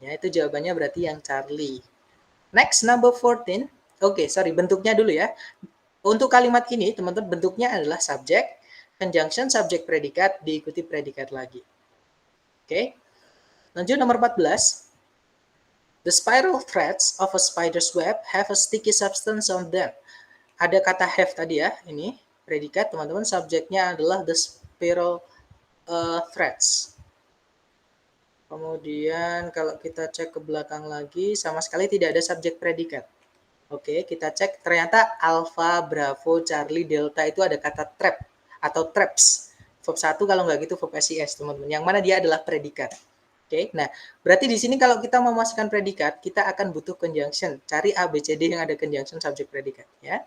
Ya, itu jawabannya berarti yang Charlie. Next, number 14. Bentuknya dulu ya. Untuk kalimat ini, teman-teman, bentuknya adalah subjek, conjunction, subjek predikat, diikuti predikat lagi. Oke. Lanjut nomor 14. The spiral threads of a spider's web have a sticky substance on them. Ada kata have tadi ya, ini predikat, teman-teman. Subjeknya adalah the spiral threads. Kemudian kalau kita cek ke belakang lagi, sama sekali tidak ada subjek predikat. Oke, kita cek ternyata alpha, bravo, charlie, delta itu ada kata trap atau traps. Verb 1 kalau nggak gitu verb SIS, teman-teman. Yang mana dia adalah predikat. Oke, nah berarti di sini kalau kita mau masukkan predikat, kita akan butuh conjunction. Cari A, B, C, D yang ada conjunction subjek predikat. Ya.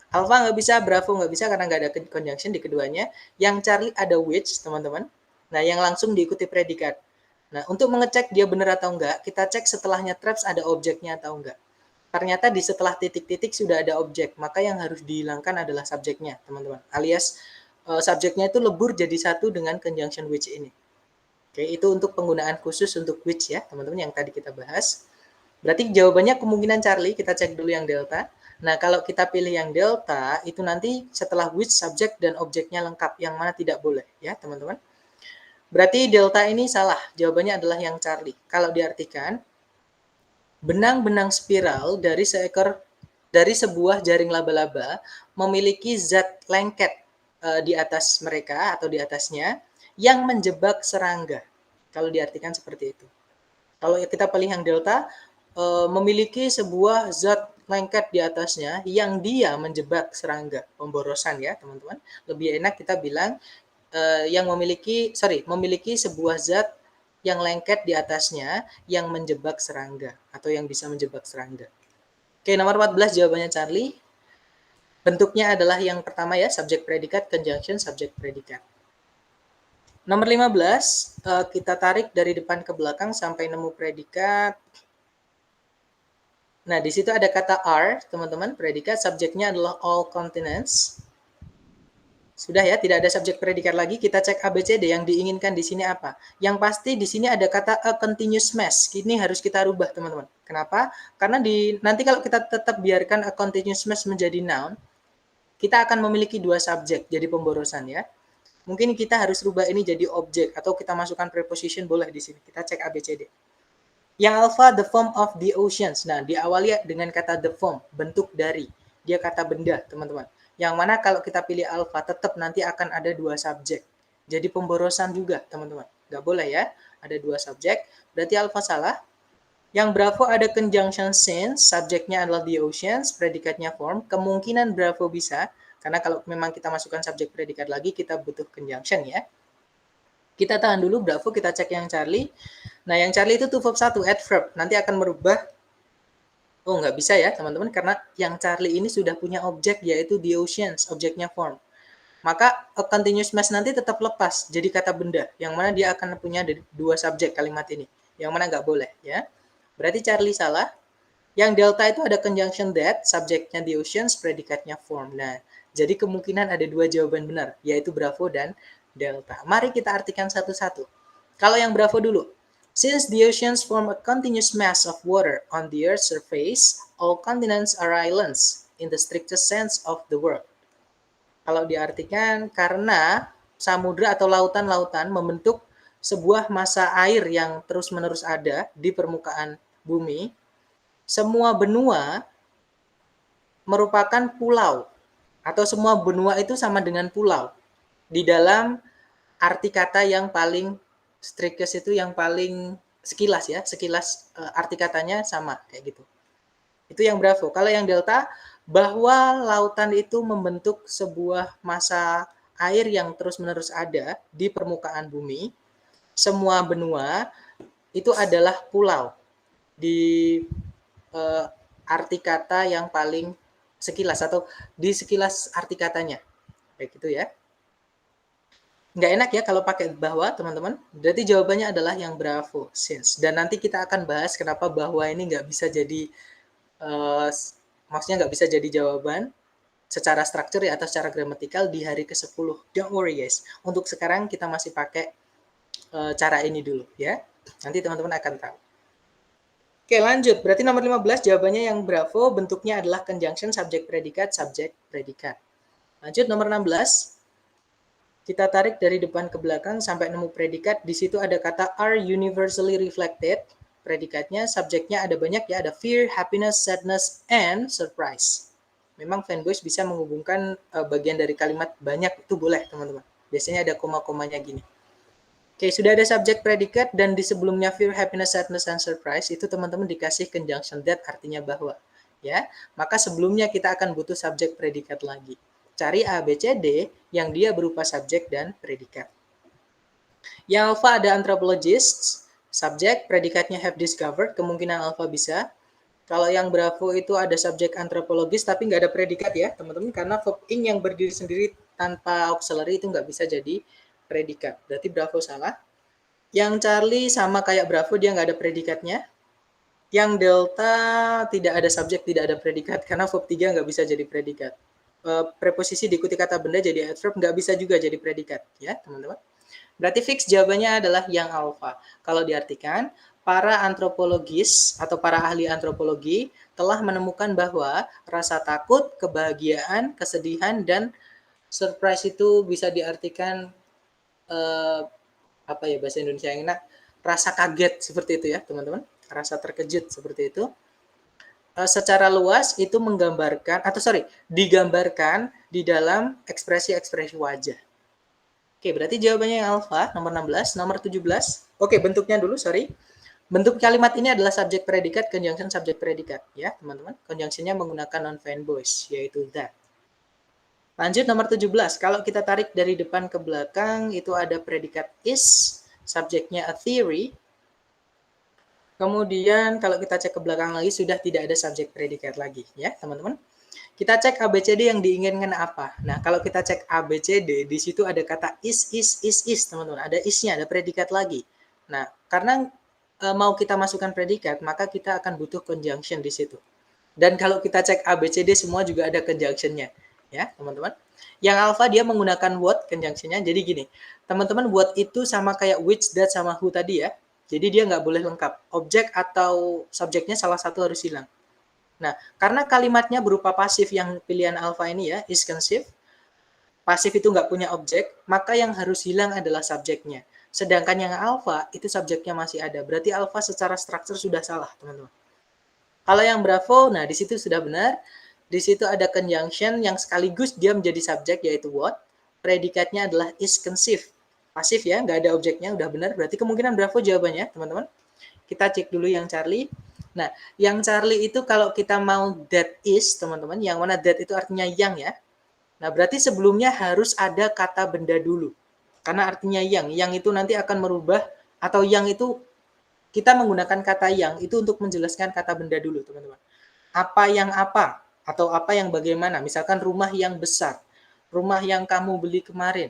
Alpha nggak bisa, bravo nggak bisa karena nggak ada conjunction di keduanya. Yang charlie ada which, teman-teman. Nah, yang langsung diikuti predikat. Nah, untuk mengecek dia benar atau enggak, kita cek setelahnya traps ada objeknya atau enggak. Ternyata di setelah titik-titik sudah ada objek, maka yang harus dihilangkan adalah subjeknya, teman-teman. Alias subjeknya itu lebur jadi satu dengan conjunction which ini. Oke, itu untuk penggunaan khusus untuk which ya, teman-teman yang tadi kita bahas. Berarti jawabannya kemungkinan Charlie, kita cek dulu yang delta. Nah, kalau kita pilih yang delta, itu nanti setelah which subjek dan objeknya lengkap, yang mana tidak boleh ya, teman-teman. Berarti delta ini salah, jawabannya adalah yang Charlie. Kalau diartikan, benang-benang spiral dari sebuah jaring laba-laba memiliki zat lengket di atas mereka atau di atasnya yang menjebak serangga. Kalau diartikan seperti itu. Kalau kita pilih yang delta, memiliki sebuah zat lengket di atasnya yang dia menjebak serangga, pemborosan ya teman-teman. Lebih enak kita bilang yang memiliki sebuah zat yang lengket di atasnya yang menjebak serangga atau yang bisa menjebak serangga. Oke, nomor 14 jawabannya Charlie. Bentuknya adalah yang pertama ya, subjek predikat, conjunction, subjek predikat. Nomor 15, kita tarik dari depan ke belakang sampai nemu predikat. Nah, di situ ada kata are, teman-teman, predikat, subjeknya adalah all continents. Sudah ya, tidak ada subjek predikat lagi. Kita cek ABCD yang diinginkan di sini apa. Yang pasti di sini ada kata a continuous mass. Ini harus kita rubah, teman-teman. Kenapa? Karena nanti kalau kita tetap biarkan a continuous mass menjadi noun, kita akan memiliki dua subjek jadi pemborosan ya. Mungkin kita harus rubah ini jadi objek atau kita masukkan preposition boleh di sini. Kita cek ABCD. Yang alpha, the form of the oceans. Nah, diawali dengan kata the form, bentuk dari. Dia kata benda, teman-teman. Yang mana kalau kita pilih alpha, tetap nanti akan ada dua subjek. Jadi pemborosan juga, teman-teman. Nggak boleh ya, ada dua subjek. Berarti alpha salah. Yang bravo ada conjunction since, subjeknya adalah the oceans, predikatnya form. Kemungkinan bravo bisa, karena kalau memang kita masukkan subjek predikat lagi, kita butuh conjunction ya. Kita tahan dulu bravo, kita cek yang Charlie. Nah, yang Charlie itu to verb 1, adverb. Nanti akan merubah. Oh, nggak bisa ya, teman-teman, karena yang Charlie ini sudah punya objek, yaitu the oceans, objeknya form. Maka a continuous mass nanti tetap lepas, jadi kata benda, yang mana dia akan punya dua subjek kalimat ini, yang mana nggak boleh, ya. Berarti Charlie salah. Yang delta itu ada conjunction that, subjeknya the oceans, predikatnya form. Nah, jadi kemungkinan ada dua jawaban benar, yaitu bravo dan delta. Mari kita artikan satu-satu. Kalau yang bravo dulu. Since the oceans form a continuous mass of water on the Earth's surface, all continents are islands in the strictest sense of the word. Kalau diartikan karena samudra atau lautan-lautan membentuk sebuah massa air yang terus-menerus ada di permukaan bumi, semua benua merupakan pulau atau semua benua itu sama dengan pulau di dalam arti kata yang paling strictest itu yang paling sekilas ya, sekilas arti katanya sama kayak gitu. Itu yang bravo. Kalau yang delta, bahwa lautan itu membentuk sebuah massa air yang terus-menerus ada di permukaan bumi, semua benua itu adalah pulau di arti kata yang paling sekilas atau di sekilas arti katanya. Kayak gitu ya. Nggak enak ya kalau pakai bahwa, teman-teman. Berarti jawabannya adalah yang bravo, since. Dan nanti kita akan bahas kenapa bahwa ini nggak bisa jadi, maksudnya nggak bisa jadi jawaban secara struktur ya atau secara gramatikal di hari ke-10. Don't worry guys. Untuk sekarang kita masih pakai cara ini dulu ya. Nanti teman-teman akan tahu. Oke, lanjut. Berarti nomor 15 jawabannya yang bravo, bentuknya adalah conjunction subjek predikat, subjek predikat. Lanjut nomor 16. Kita tarik dari depan ke belakang sampai nemu predikat. Di situ ada kata are universally reflected. Predikatnya, subjeknya ada banyak ya. Ada fear, happiness, sadness, and surprise. Memang fanboys bisa menghubungkan bagian dari kalimat banyak. Itu boleh, teman-teman. Biasanya ada koma-komanya gini. Oke, sudah ada subjek predikat dan di sebelumnya fear, happiness, sadness, and surprise. Itu teman-teman dikasih conjunction that artinya bahwa. Ya, maka sebelumnya kita akan butuh subjek predikat lagi. Cari A, B, C, D yang dia berupa subjek dan predikat. Yang alpha ada anthropologists, subjek, predikatnya have discovered, kemungkinan alpha bisa. Kalau yang bravo itu ada subjek antropologis tapi nggak ada predikat ya teman-teman, karena verb ing yang berdiri sendiri tanpa auxiliary itu nggak bisa jadi predikat. Berarti bravo salah. Yang Charlie sama kayak Bravo, dia nggak ada predikatnya. Yang Delta tidak ada subjek, tidak ada predikat, karena verb 3 nggak bisa jadi predikat. Preposisi diikuti kata benda jadi adverb nggak bisa juga jadi predikat, ya teman-teman. Berarti fix jawabannya adalah yang alfa. Kalau diartikan, para antropologis atau para ahli antropologi telah menemukan bahwa rasa takut, kebahagiaan, kesedihan, dan surprise itu bisa diartikan apa ya bahasa Indonesia yang enak, rasa kaget seperti itu ya teman-teman, rasa terkejut seperti itu. Secara luas itu menggambarkan atau digambarkan di dalam ekspresi-ekspresi wajah. Oke, berarti jawabannya yang alfa, nomor 16, nomor 17. Oke, bentuknya dulu, Bentuk kalimat ini adalah subjek predikat, conjunction subjek predikat, ya, teman-teman. Conjunctionnya menggunakan non-foreign voice, yaitu that. Lanjut nomor 17. Kalau kita tarik dari depan ke belakang, itu ada predikat is, subjeknya a theory. Kemudian kalau kita cek ke belakang lagi, sudah tidak ada subjek predikat lagi, ya, teman-teman. Kita cek ABCD yang diinginkan apa. Nah, kalau kita cek ABCD, di situ ada kata is, teman-teman. Ada isnya, ada predikat lagi. Nah, karena mau kita masukkan predikat, maka kita akan butuh conjunction di situ. Dan kalau kita cek ABCD, semua juga ada conjunctionnya. Ya, teman-teman. Yang alpha dia menggunakan what conjunctionnya. Jadi gini, teman-teman, what itu sama kayak which, that, sama who tadi ya. Jadi dia nggak boleh lengkap. Objek atau subjeknya salah satu harus hilang. Nah, karena kalimatnya berupa pasif yang pilihan alpha ini ya, is conceive, pasif itu nggak punya objek, maka yang harus hilang adalah subjeknya. Sedangkan yang alpha, itu subjeknya masih ada. Berarti alpha secara struktur sudah salah, teman-teman. Kalau yang bravo, nah di situ sudah benar. Di situ ada conjunction yang sekaligus dia menjadi subjek, yaitu what. Predikatnya adalah is conceive. Pasif ya, nggak ada objeknya, udah benar. Berarti kemungkinan bravo jawabannya, teman-teman. Kita cek dulu yang Charlie. Nah, yang Charlie itu kalau kita mau that is, teman-teman, yang mana that itu artinya yang ya. Nah, berarti sebelumnya harus ada kata benda dulu. Karena artinya yang. Yang itu nanti akan merubah, atau yang itu kita menggunakan kata yang itu untuk menjelaskan kata benda dulu, teman-teman. Apa yang apa, atau apa yang bagaimana. Misalkan rumah yang besar, rumah yang kamu beli kemarin,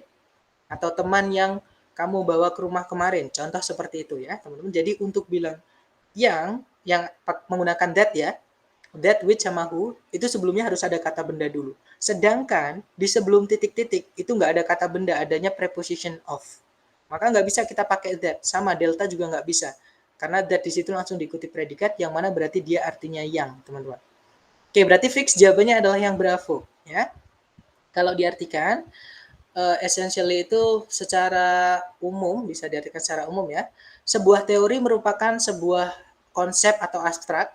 atau teman yang kamu bawa ke rumah kemarin. Contoh seperti itu ya, teman-teman. Jadi untuk bilang yang menggunakan that ya, that, which, sama who, itu sebelumnya harus ada kata benda dulu. Sedangkan di sebelum titik-titik itu nggak ada kata benda, adanya preposition of. Maka nggak bisa kita pakai that. Sama delta juga nggak bisa. Karena that di situ langsung diikuti predikat, yang mana berarti dia artinya yang, teman-teman. Oke, berarti fix jawabannya adalah yang bravo. Ya. Kalau diartikan, essentially itu secara umum, bisa diartikan secara umum ya, sebuah teori merupakan sebuah konsep atau abstrak,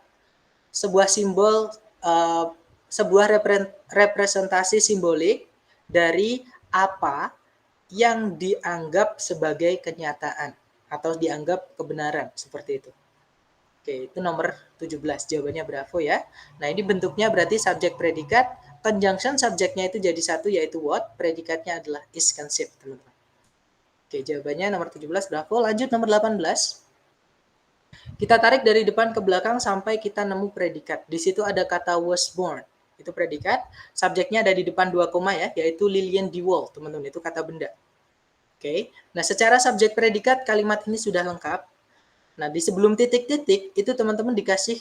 sebuah simbol, sebuah representasi simbolik dari apa yang dianggap sebagai kenyataan atau dianggap kebenaran, seperti itu. Oke, itu nomor 17, jawabannya bravo ya. Nah, ini bentuknya berarti subjek predikat, conjunction subjeknya itu jadi satu yaitu what, predikatnya adalah is conceived, teman-teman. Oke, jawabannya nomor 17 bravo. Lanjut nomor 18. Kita tarik dari depan ke belakang sampai kita nemu predikat. Di situ ada kata was born. Itu predikat. Subjeknya ada di depan 2 koma ya, yaitu Lillian DeWolf, teman-teman. Itu kata benda. Oke. Nah, secara subjek predikat kalimat ini sudah lengkap. Nah, di sebelum titik-titik itu teman-teman dikasih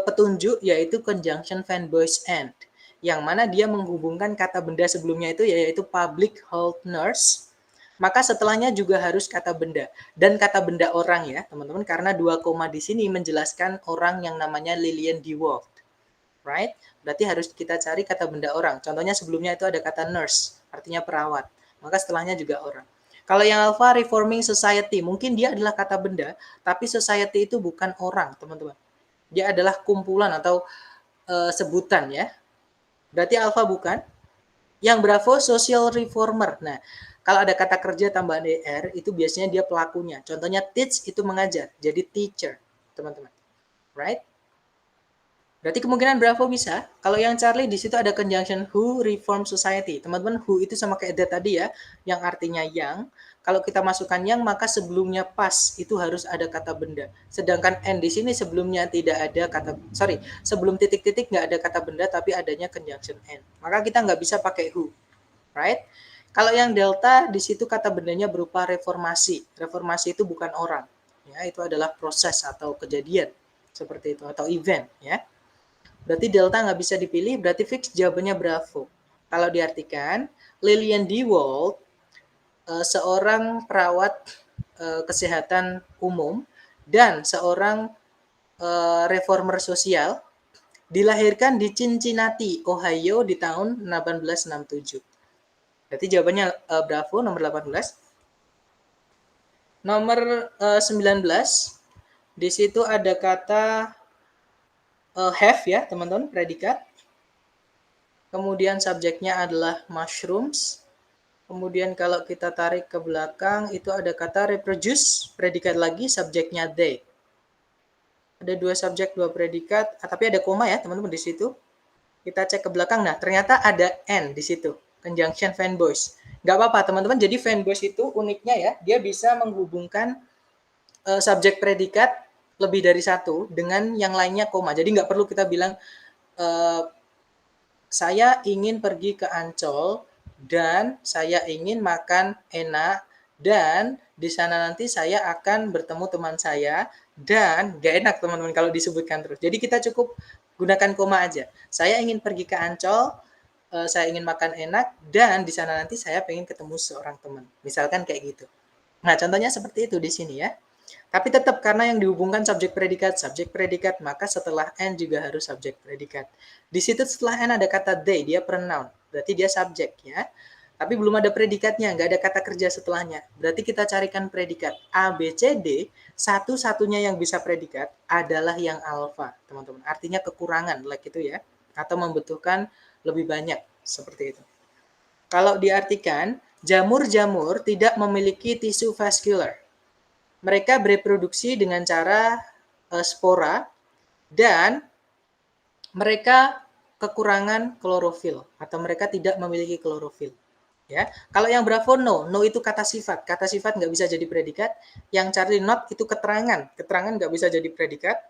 petunjuk yaitu conjunction fan voice end. Yang mana dia menghubungkan kata benda sebelumnya itu yaitu public health nurse. Maka setelahnya juga harus kata benda dan kata benda orang ya, teman-teman, karena 2 koma di sini menjelaskan orang yang namanya Lillian DeWolf. Right? Berarti harus kita cari kata benda orang. Contohnya sebelumnya itu ada kata nurse, artinya perawat. Maka setelahnya juga orang. Kalau yang alpha reforming society, mungkin dia adalah kata benda, tapi society itu bukan orang, teman-teman. Dia adalah kumpulan atau sebutan ya. Berarti alpha bukan. Yang bravo social reformer. Nah, kalau ada kata kerja tambahan er itu biasanya dia pelakunya. Contohnya teach itu mengajar, jadi teacher, teman-teman. Right? Berarti kemungkinan bravo bisa. Kalau yang Charlie di situ ada conjunction who reform society. Teman-teman, who itu sama kayak that tadi ya, yang artinya yang. Kalau kita masukkan yang, maka sebelumnya pas itu harus ada kata benda. Sedangkan and di sini sebelumnya tidak ada kata, sebelum titik-titik nggak ada kata benda, tapi adanya conjunction and. Maka kita nggak bisa pakai who, right? Kalau yang delta di situ kata bendanya berupa reformasi. Reformasi itu bukan orang, ya, itu adalah proses atau kejadian seperti itu atau event, ya. Berarti delta nggak bisa dipilih, berarti fix jawabannya Bravo. Kalau diartikan, Lillian DeWolf, seorang perawat kesehatan umum dan seorang reformer sosial, dilahirkan di Cincinnati, Ohio di tahun 1867. Berarti jawabannya Bravo, nomor 18. Nomor 19, di situ ada kata have ya teman-teman, predikat. Kemudian subjeknya adalah mushrooms. Kemudian kalau kita tarik ke belakang, itu ada kata reproduce, predikat lagi, subjeknya they. Ada dua subjek, dua predikat, tapi ada koma ya teman-teman di situ. Kita cek ke belakang, nah ternyata ada and di situ, conjunction fanboys. Nggak apa-apa teman-teman, jadi fanboys itu uniknya ya, dia bisa menghubungkan subjek predikat lebih dari satu dengan yang lainnya koma. Jadi nggak perlu kita bilang saya ingin pergi ke Ancol dan saya ingin makan enak dan di sana nanti saya akan bertemu teman saya dan nggak enak teman-teman kalau disebutkan terus. Jadi kita cukup gunakan koma aja. Saya ingin pergi ke Ancol, saya ingin makan enak dan di sana nanti saya pengen ketemu seorang teman. Misalkan kayak gitu. Nah, contohnya seperti itu di sini ya. Tapi tetap karena yang dihubungkan subjek predikat, maka setelah N juga harus subjek predikat. Di situ setelah N ada kata they, dia pronoun. Berarti dia subjek ya. Tapi belum ada predikatnya, nggak ada kata kerja setelahnya. Berarti kita carikan predikat. A, B, C, D, satu-satunya yang bisa predikat adalah yang alfa, teman-teman. Artinya kekurangan, like itu ya. Atau membutuhkan lebih banyak, seperti itu. Kalau diartikan, jamur-jamur tidak memiliki tisu vaskular. Mereka bereproduksi dengan cara spora dan mereka kekurangan klorofil atau mereka tidak memiliki klorofil. Ya, kalau yang Bravo no, no itu kata sifat nggak bisa jadi predikat. Yang Charlie not itu keterangan nggak bisa jadi predikat.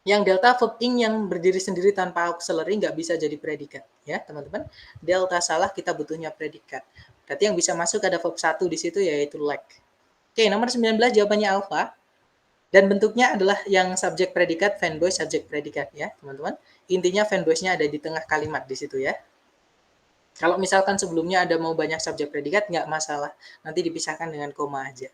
Yang delta verb ing yang berdiri sendiri tanpa auxiliary nggak bisa jadi predikat, ya teman-teman. Delta salah, kita butuhnya predikat. Berarti yang bisa masuk ada verb 1 di situ yaitu like. Oke, nomor 19 jawabannya alpha. Dan bentuknya adalah yang subjek predikat, fanboy subjek predikat ya, teman-teman. Intinya fanboys-nya ada di tengah kalimat di situ ya. Kalau misalkan sebelumnya ada mau banyak subjek predikat, nggak masalah. Nanti dipisahkan dengan koma aja.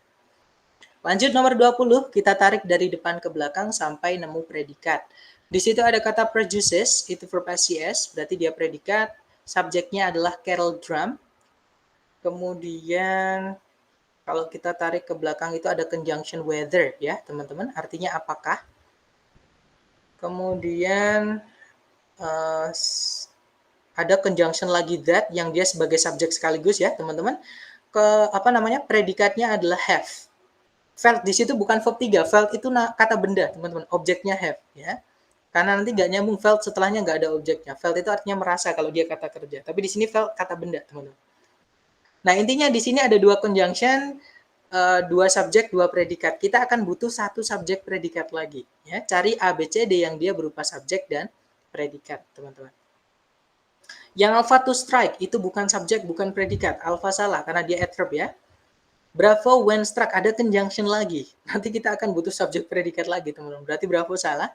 Lanjut nomor 20, kita tarik dari depan ke belakang sampai nemu predikat. Di situ ada kata produces, itu verb SCS, berarti dia predikat. Subjeknya adalah Carol Drum. Kemudian kalau kita tarik ke belakang itu ada conjunction whether ya teman-teman, artinya apakah. Kemudian ada conjunction lagi that yang dia sebagai subjek sekaligus ya teman-teman. Predikatnya adalah have. Felt di situ bukan verb 3, felt itu kata benda teman-teman, objeknya have ya. Karena nanti nggak nyambung, felt setelahnya nggak ada objeknya. Felt itu artinya merasa kalau dia kata kerja, tapi di sini felt kata benda teman-teman. Nah intinya di sini ada dua conjunction, dua subjek, dua predikat. Kita akan butuh satu subjek predikat lagi. Ya, cari A, B, C, D yang dia berupa subjek dan predikat, teman-teman. Yang alpha to strike itu bukan subjek, bukan predikat. Alpha salah karena dia adverb ya. Bravo when struck ada conjunction lagi. Nanti kita akan butuh subjek predikat lagi, teman-teman. Berarti Bravo salah.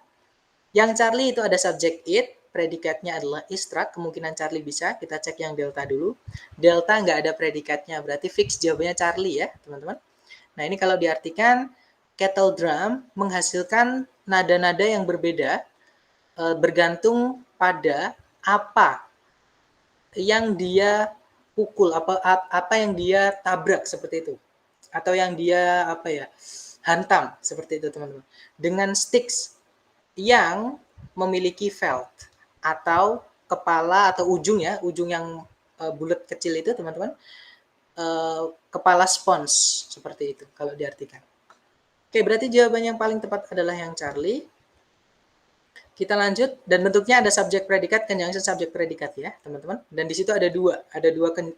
Yang Charlie itu ada subjek it, predikatnya adalah is struck. Kemungkinan Charlie bisa. Kita cek yang delta dulu. Delta nggak ada predikatnya, berarti fix jawabannya Charlie ya, teman-teman. Nah, ini kalau diartikan kettle drum menghasilkan nada-nada yang berbeda bergantung pada apa yang dia pukul, apa yang dia tabrak seperti itu. Atau yang dia hantam seperti itu, teman-teman. Dengan sticks yang memiliki felt atau kepala atau ujung ya, ujung yang bulat kecil itu, teman-teman. Kepala spons seperti itu kalau diartikan. Oke, berarti jawaban yang paling tepat adalah yang Charlie. Kita lanjut, dan bentuknya ada subjek predikat, conjunction subjek predikat ya, teman-teman. Dan di situ ada dua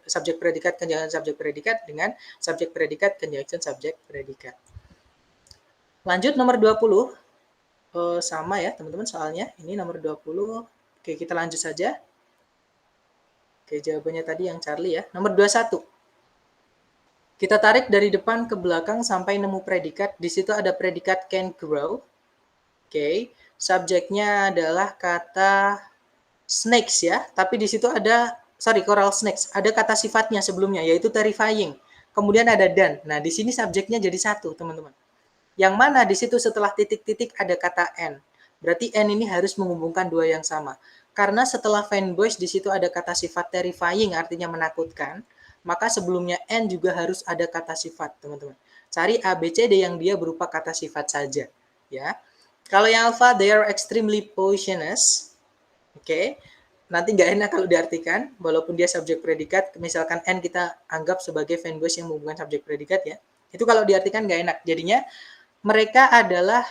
subjek predikat, conjunction subjek predikat dengan subjek predikat, conjunction subjek predikat. Lanjut nomor 20. Sama ya, teman-teman soalnya. Ini nomor 20. Oke, kita lanjut saja. Oke, jawabannya tadi yang Charlie ya. Nomor 21. Kita tarik dari depan ke belakang sampai nemu predikat. Di situ ada predikat can grow. Oke, subjeknya adalah kata snakes ya, tapi di situ ada, coral snakes. Ada kata sifatnya sebelumnya, yaitu terrifying. Kemudian ada dan. Nah, di sini subjeknya jadi satu, teman-teman. Yang mana di situ setelah titik-titik ada kata N. Berarti N ini harus menghubungkan dua yang sama. Karena setelah fanboys di situ ada kata sifat terrifying, artinya menakutkan, maka sebelumnya N juga harus ada kata sifat, teman-teman. Cari A, B, C, D yang dia berupa kata sifat saja. Ya. Kalau yang alpha, they are extremely poisonous. Oke. Nanti nggak enak kalau diartikan, walaupun dia subjek predikat, misalkan N kita anggap sebagai fanboys yang menghubungkan subjek predikat ya. Itu kalau diartikan nggak enak. Jadinya mereka adalah,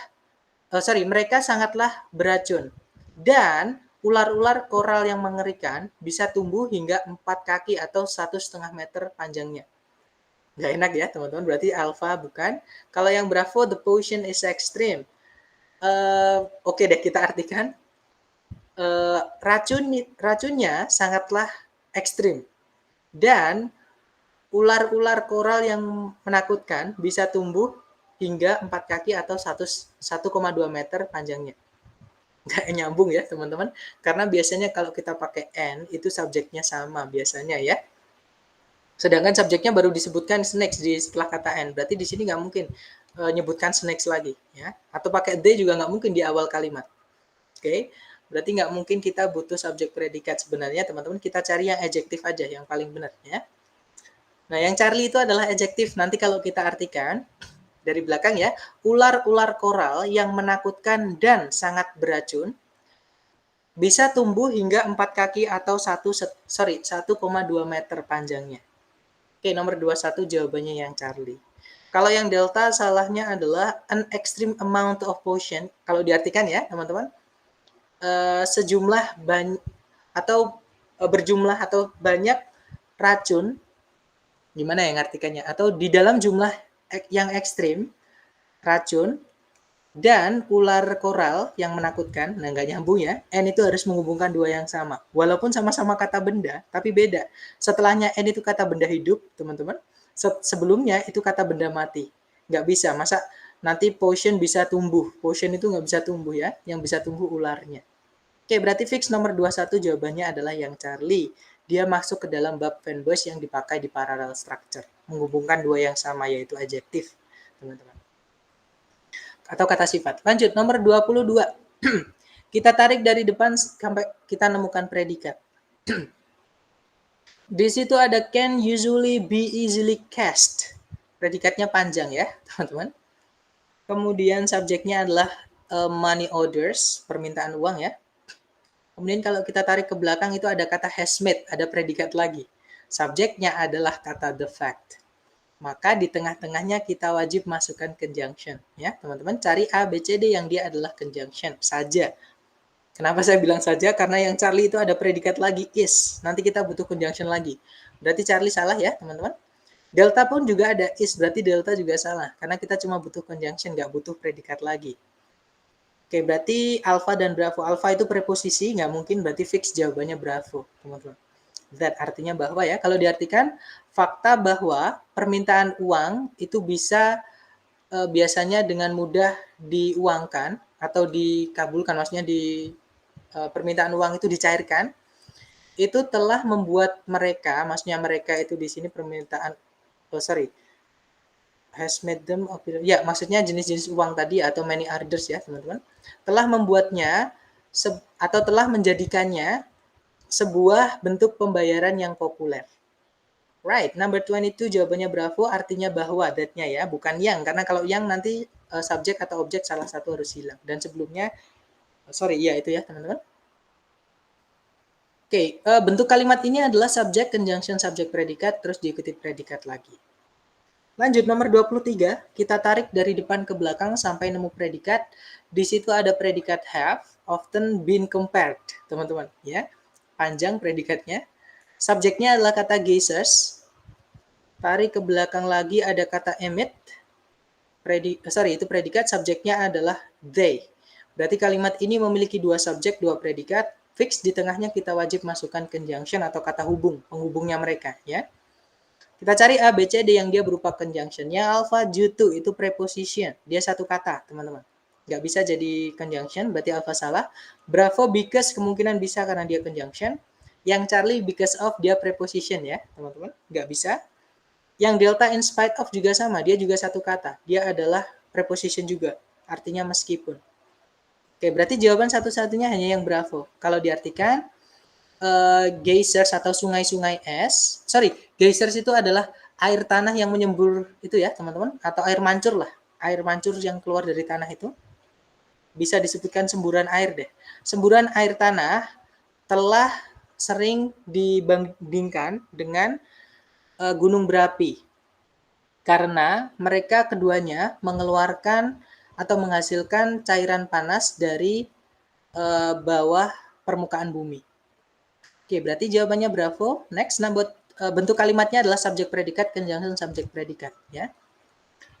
mereka sangatlah beracun. Dan ular-ular koral yang mengerikan bisa tumbuh hingga 4 kaki atau 1,5 meter panjangnya. Nggak enak ya teman-teman, berarti alpha bukan. Kalau yang bravo, the poison is extreme. Oke deh, kita artikan. Racunnya sangatlah ekstrim. Dan ular-ular koral yang menakutkan bisa tumbuh hingga 4 kaki atau 1,2 meter panjangnya. Nggak nyambung ya teman-teman, karena biasanya kalau kita pakai N itu subjeknya sama biasanya ya. Sedangkan subjeknya baru disebutkan snakes di setelah kata N, berarti di sini nggak mungkin nyebutkan snakes lagi ya. Atau pakai D juga nggak mungkin di awal kalimat. Oke, berarti nggak mungkin kita butuh subjek predikat sebenarnya teman-teman, kita cari yang adjektif aja yang paling benar ya. Nah, yang Charlie itu adalah adjektif. Nanti kalau kita artikan dari belakang ya, ular-ular koral yang menakutkan dan sangat beracun bisa tumbuh hingga 4 kaki atau 1,2 meter panjangnya. Oke, nomor 21 jawabannya yang Charlie. Kalau yang delta salahnya adalah an extreme amount of poison. Kalau diartikan ya, teman-teman, sejumlah atau berjumlah atau banyak racun, gimana ya ngartikannya, atau di dalam jumlah yang ekstrim racun dan ular koral yang menakutkan. Nah, nggak nyambung ya, N itu harus menghubungkan dua yang sama walaupun sama-sama kata benda tapi beda. Setelahnya N itu kata benda hidup teman-teman, sebelumnya itu kata benda mati. Nggak bisa, masa nanti potion bisa tumbuh, potion itu nggak bisa tumbuh ya, yang bisa tumbuh ularnya. Oke, berarti fix nomor 21 jawabannya adalah yang Charlie. Dia masuk ke dalam bab fanboys yang dipakai di parallel structure. Menghubungkan dua yang sama, yaitu adjektif, teman-teman. Atau kata sifat. Lanjut, nomor 22. Kita tarik dari depan sampai kita nemukan predikat. Di situ ada can usually be easily cast. Predikatnya panjang ya, teman-teman. Kemudian subjeknya adalah money orders, permintaan uang ya. Kemudian kalau kita tarik ke belakang itu ada kata has made, ada predikat lagi. Subjeknya adalah kata the fact. Maka di tengah-tengahnya kita wajib masukkan conjunction. Ya, teman-teman cari A, B, C, D yang dia adalah conjunction saja. Kenapa saya bilang saja? Karena yang Charlie itu ada predikat lagi, is. Nanti kita butuh conjunction lagi. Berarti Charlie salah ya, teman-teman. Delta pun juga ada is, berarti delta juga salah. Karena kita cuma butuh conjunction, nggak butuh predikat lagi. Oke, berarti alpha dan bravo. Alpha itu preposisi, nggak mungkin, berarti fix jawabannya bravo, teman-teman. That artinya bahwa ya, kalau diartikan fakta bahwa permintaan uang itu bisa biasanya dengan mudah diuangkan atau dikabulkan, maksudnya di permintaan uang itu dicairkan, itu telah membuat mereka, maksudnya mereka itu di sini permintaan, has made them appear. Ya, maksudnya jenis-jenis uang tadi atau many orders ya, teman-teman. Telah membuatnya atau telah menjadikannya sebuah bentuk pembayaran yang populer. Right, number 22 jawabannya bravo, artinya bahwa that-nya ya, bukan yang. Karena kalau yang nanti subjek atau objek salah satu harus hilang. Dan sebelumnya, ya itu ya teman-teman. Oke, bentuk kalimat ini adalah subjek, conjunction, subjek, predikat, terus diikuti predikat lagi. Lanjut, nomor 23, kita tarik dari depan ke belakang sampai nemu predikat. Di situ ada predikat have, often been compared, teman-teman. Ya, panjang predikatnya. Subjeknya adalah kata geysers. Tarik ke belakang lagi ada kata emit. Itu predikat, subjeknya adalah they. Berarti kalimat ini memiliki dua subjek, dua predikat. fix di tengahnya kita wajib masukkan conjunction atau kata hubung, penghubungnya mereka ya. Kita cari A, B, C, D yang dia berupa conjunction. Yang alpha due to itu preposition, dia satu kata teman-teman. Nggak bisa jadi conjunction, berarti alpha salah. Bravo because kemungkinan bisa karena dia conjunction. Yang Charlie because of dia preposition ya teman-teman, nggak bisa. Yang delta in spite of juga sama, dia juga satu kata. Dia adalah preposition juga, artinya meskipun. Oke, berarti jawaban satu-satunya hanya yang Bravo. Kalau diartikan, geysers atau sungai-sungai es, geysers itu adalah air tanah yang menyembur itu ya teman-teman, atau air mancur lah. Air mancur yang keluar dari tanah itu. Bisa disebutkan semburan air deh. Semburan air tanah telah sering dibandingkan dengan gunung berapi karena mereka keduanya mengeluarkan atau menghasilkan cairan panas dari bawah permukaan bumi. Oke, berarti jawabannya Bravo. Next, bentuk kalimatnya adalah subjek predikat conjunction subjek predikat ya.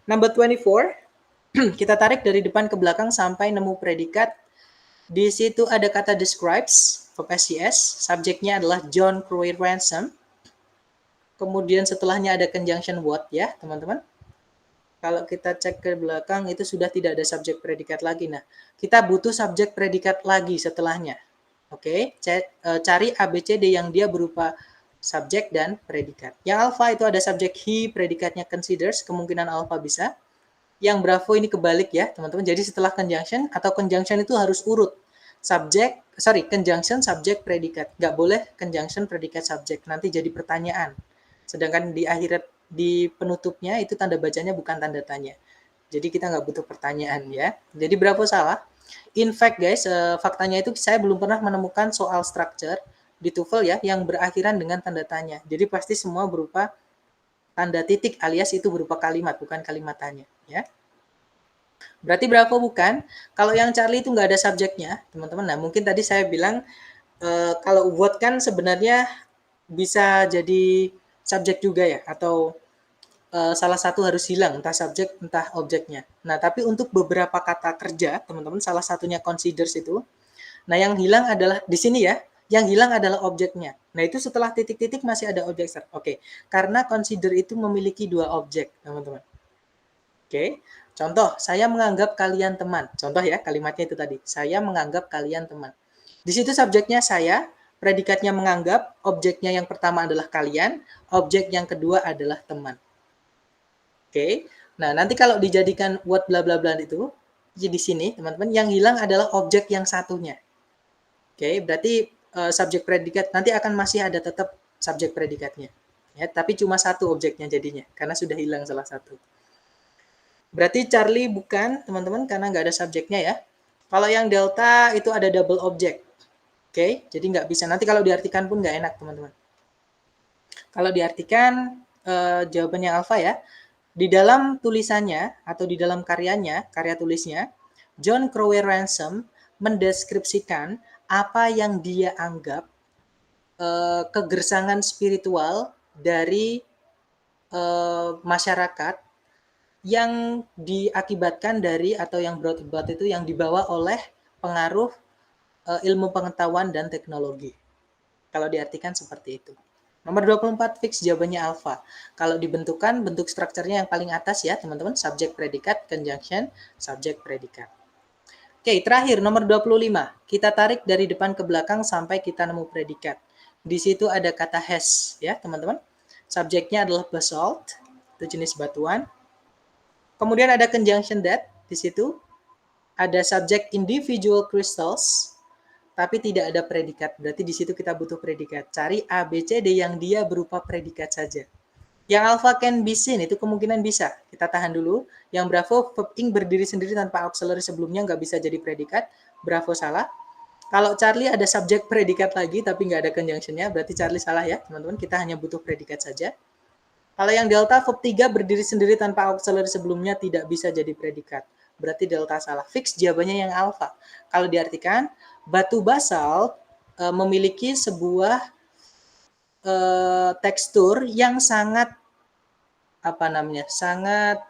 Number 24, kita tarik dari depan ke belakang sampai nemu predikat. Di situ ada kata describes, verb SCS, subjeknya adalah John Crowell Ransom. Kemudian setelahnya ada conjunction what ya, teman-teman. Kalau kita cek ke belakang itu sudah tidak ada subjek predikat lagi. Nah, kita butuh subjek predikat lagi setelahnya. Oke, cari A, B, C, D yang dia berupa subjek dan predikat. Yang alpha itu ada subjek he, predikatnya considers, kemungkinan alpha bisa. Yang bravo ini kebalik ya, teman-teman. Jadi setelah conjunction atau conjunction itu harus urut. Conjunction, subjek, predikat. Nggak boleh conjunction, predikat, subjek. Nanti jadi pertanyaan. Sedangkan di penutupnya itu tanda bacanya bukan tanda tanya. Jadi kita nggak butuh pertanyaan ya. Jadi Bravo salah. In fact guys, faktanya itu saya belum pernah menemukan soal structure di TOEFL ya yang berakhiran dengan tanda tanya. Jadi pasti semua berupa tanda titik alias itu berupa kalimat, bukan kalimat tanya ya. Berarti Bravo bukan. Kalau yang Charlie itu nggak ada subjeknya, teman-teman. Nah mungkin tadi saya bilang kalau what kan sebenarnya bisa jadi subjek juga ya, atau salah satu harus hilang, entah subjek, entah objeknya. Nah, tapi untuk beberapa kata kerja, teman-teman, salah satunya considers itu, nah yang hilang adalah, di sini ya, yang hilang adalah objeknya. Nah, itu setelah titik-titik masih ada objek. Oke, karena consider itu memiliki dua objek, teman-teman. Oke, contoh, saya menganggap kalian teman. Contoh ya, kalimatnya itu tadi, saya menganggap kalian teman. Di situ subjeknya saya, predikatnya menganggap, objeknya yang pertama adalah kalian, objek yang kedua adalah teman. Oke. Nah, nanti kalau dijadikan what bla bla bla itu, di sini teman-teman yang hilang adalah objek yang satunya. Oke, berarti subjek predikat nanti akan masih ada tetap subjek predikatnya. Ya, tapi cuma satu objeknya jadinya karena sudah hilang salah satu. Berarti Charlie bukan, teman-teman, karena nggak ada subjeknya ya. Kalau yang delta itu ada double object. Oke, jadi nggak bisa. Nanti kalau diartikan pun nggak enak, teman-teman. Kalau diartikan jawabannya alpha ya. Di dalam tulisannya atau di dalam karyanya, karya tulisnya, John Crowell Ransom mendeskripsikan apa yang dia anggap kegersangan spiritual dari masyarakat yang diakibatkan dari atau yang brought about itu yang dibawa oleh pengaruh ilmu pengetahuan dan teknologi. Kalau diartikan seperti itu. Nomor 24 fix jawabannya alpha. Kalau dibentukan, bentuk strukturnya yang paling atas ya teman-teman. Subjek predikat, conjunction, subjek predikat. Oke, terakhir nomor 25. Kita tarik dari depan ke belakang sampai kita nemu predikat. Di situ ada kata has ya teman-teman. Subjeknya adalah basalt, itu jenis batuan. Kemudian ada conjunction that di situ. Ada subjek individual crystals, tapi tidak ada predikat. Berarti di situ kita butuh predikat. Cari A, B, C, D yang dia berupa predikat saja. Yang alpha can be seen, itu kemungkinan bisa. Kita tahan dulu. Yang bravo, verb ing berdiri sendiri tanpa auxiliary sebelumnya, nggak bisa jadi predikat. Bravo salah. Kalau Charlie ada subjek predikat lagi, tapi nggak ada conjunctionnya, berarti Charlie salah ya, teman-teman. Kita hanya butuh predikat saja. Kalau yang delta, verb 3 berdiri sendiri tanpa auxiliary sebelumnya, tidak bisa jadi predikat. Berarti delta salah. Fix jawabannya yang alpha. Kalau diartikan, batu basalt memiliki sebuah tekstur yang sangat sangat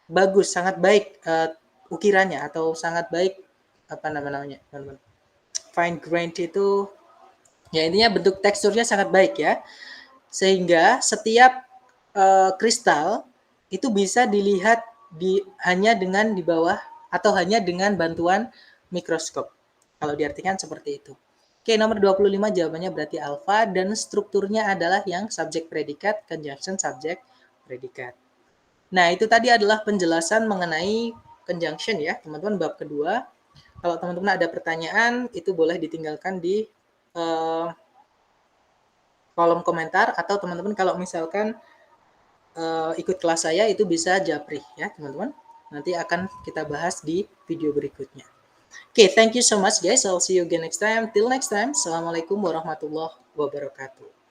bagus, sangat baik ukirannya atau sangat baik teman-teman. fine grained itu ya intinya bentuk teksturnya sangat baik ya. Sehingga setiap kristal itu bisa dilihat hanya dengan di bawah atau hanya dengan bantuan mikroskop. Kalau diartikan seperti itu. Oke, nomor 25 jawabannya berarti alfa dan strukturnya adalah yang subjek predikat, conjunction subjek predikat. Nah, itu tadi adalah penjelasan mengenai conjunction ya, teman-teman bab kedua. Kalau teman-teman ada pertanyaan, itu boleh ditinggalkan di kolom komentar atau teman-teman kalau misalkan ikut kelas saya itu bisa japri ya, teman-teman. Nanti akan kita bahas di video berikutnya. Okay, thank you so much guys. I'll see you again next time. Till next time. Assalamualaikum warahmatullahi wabarakatuh.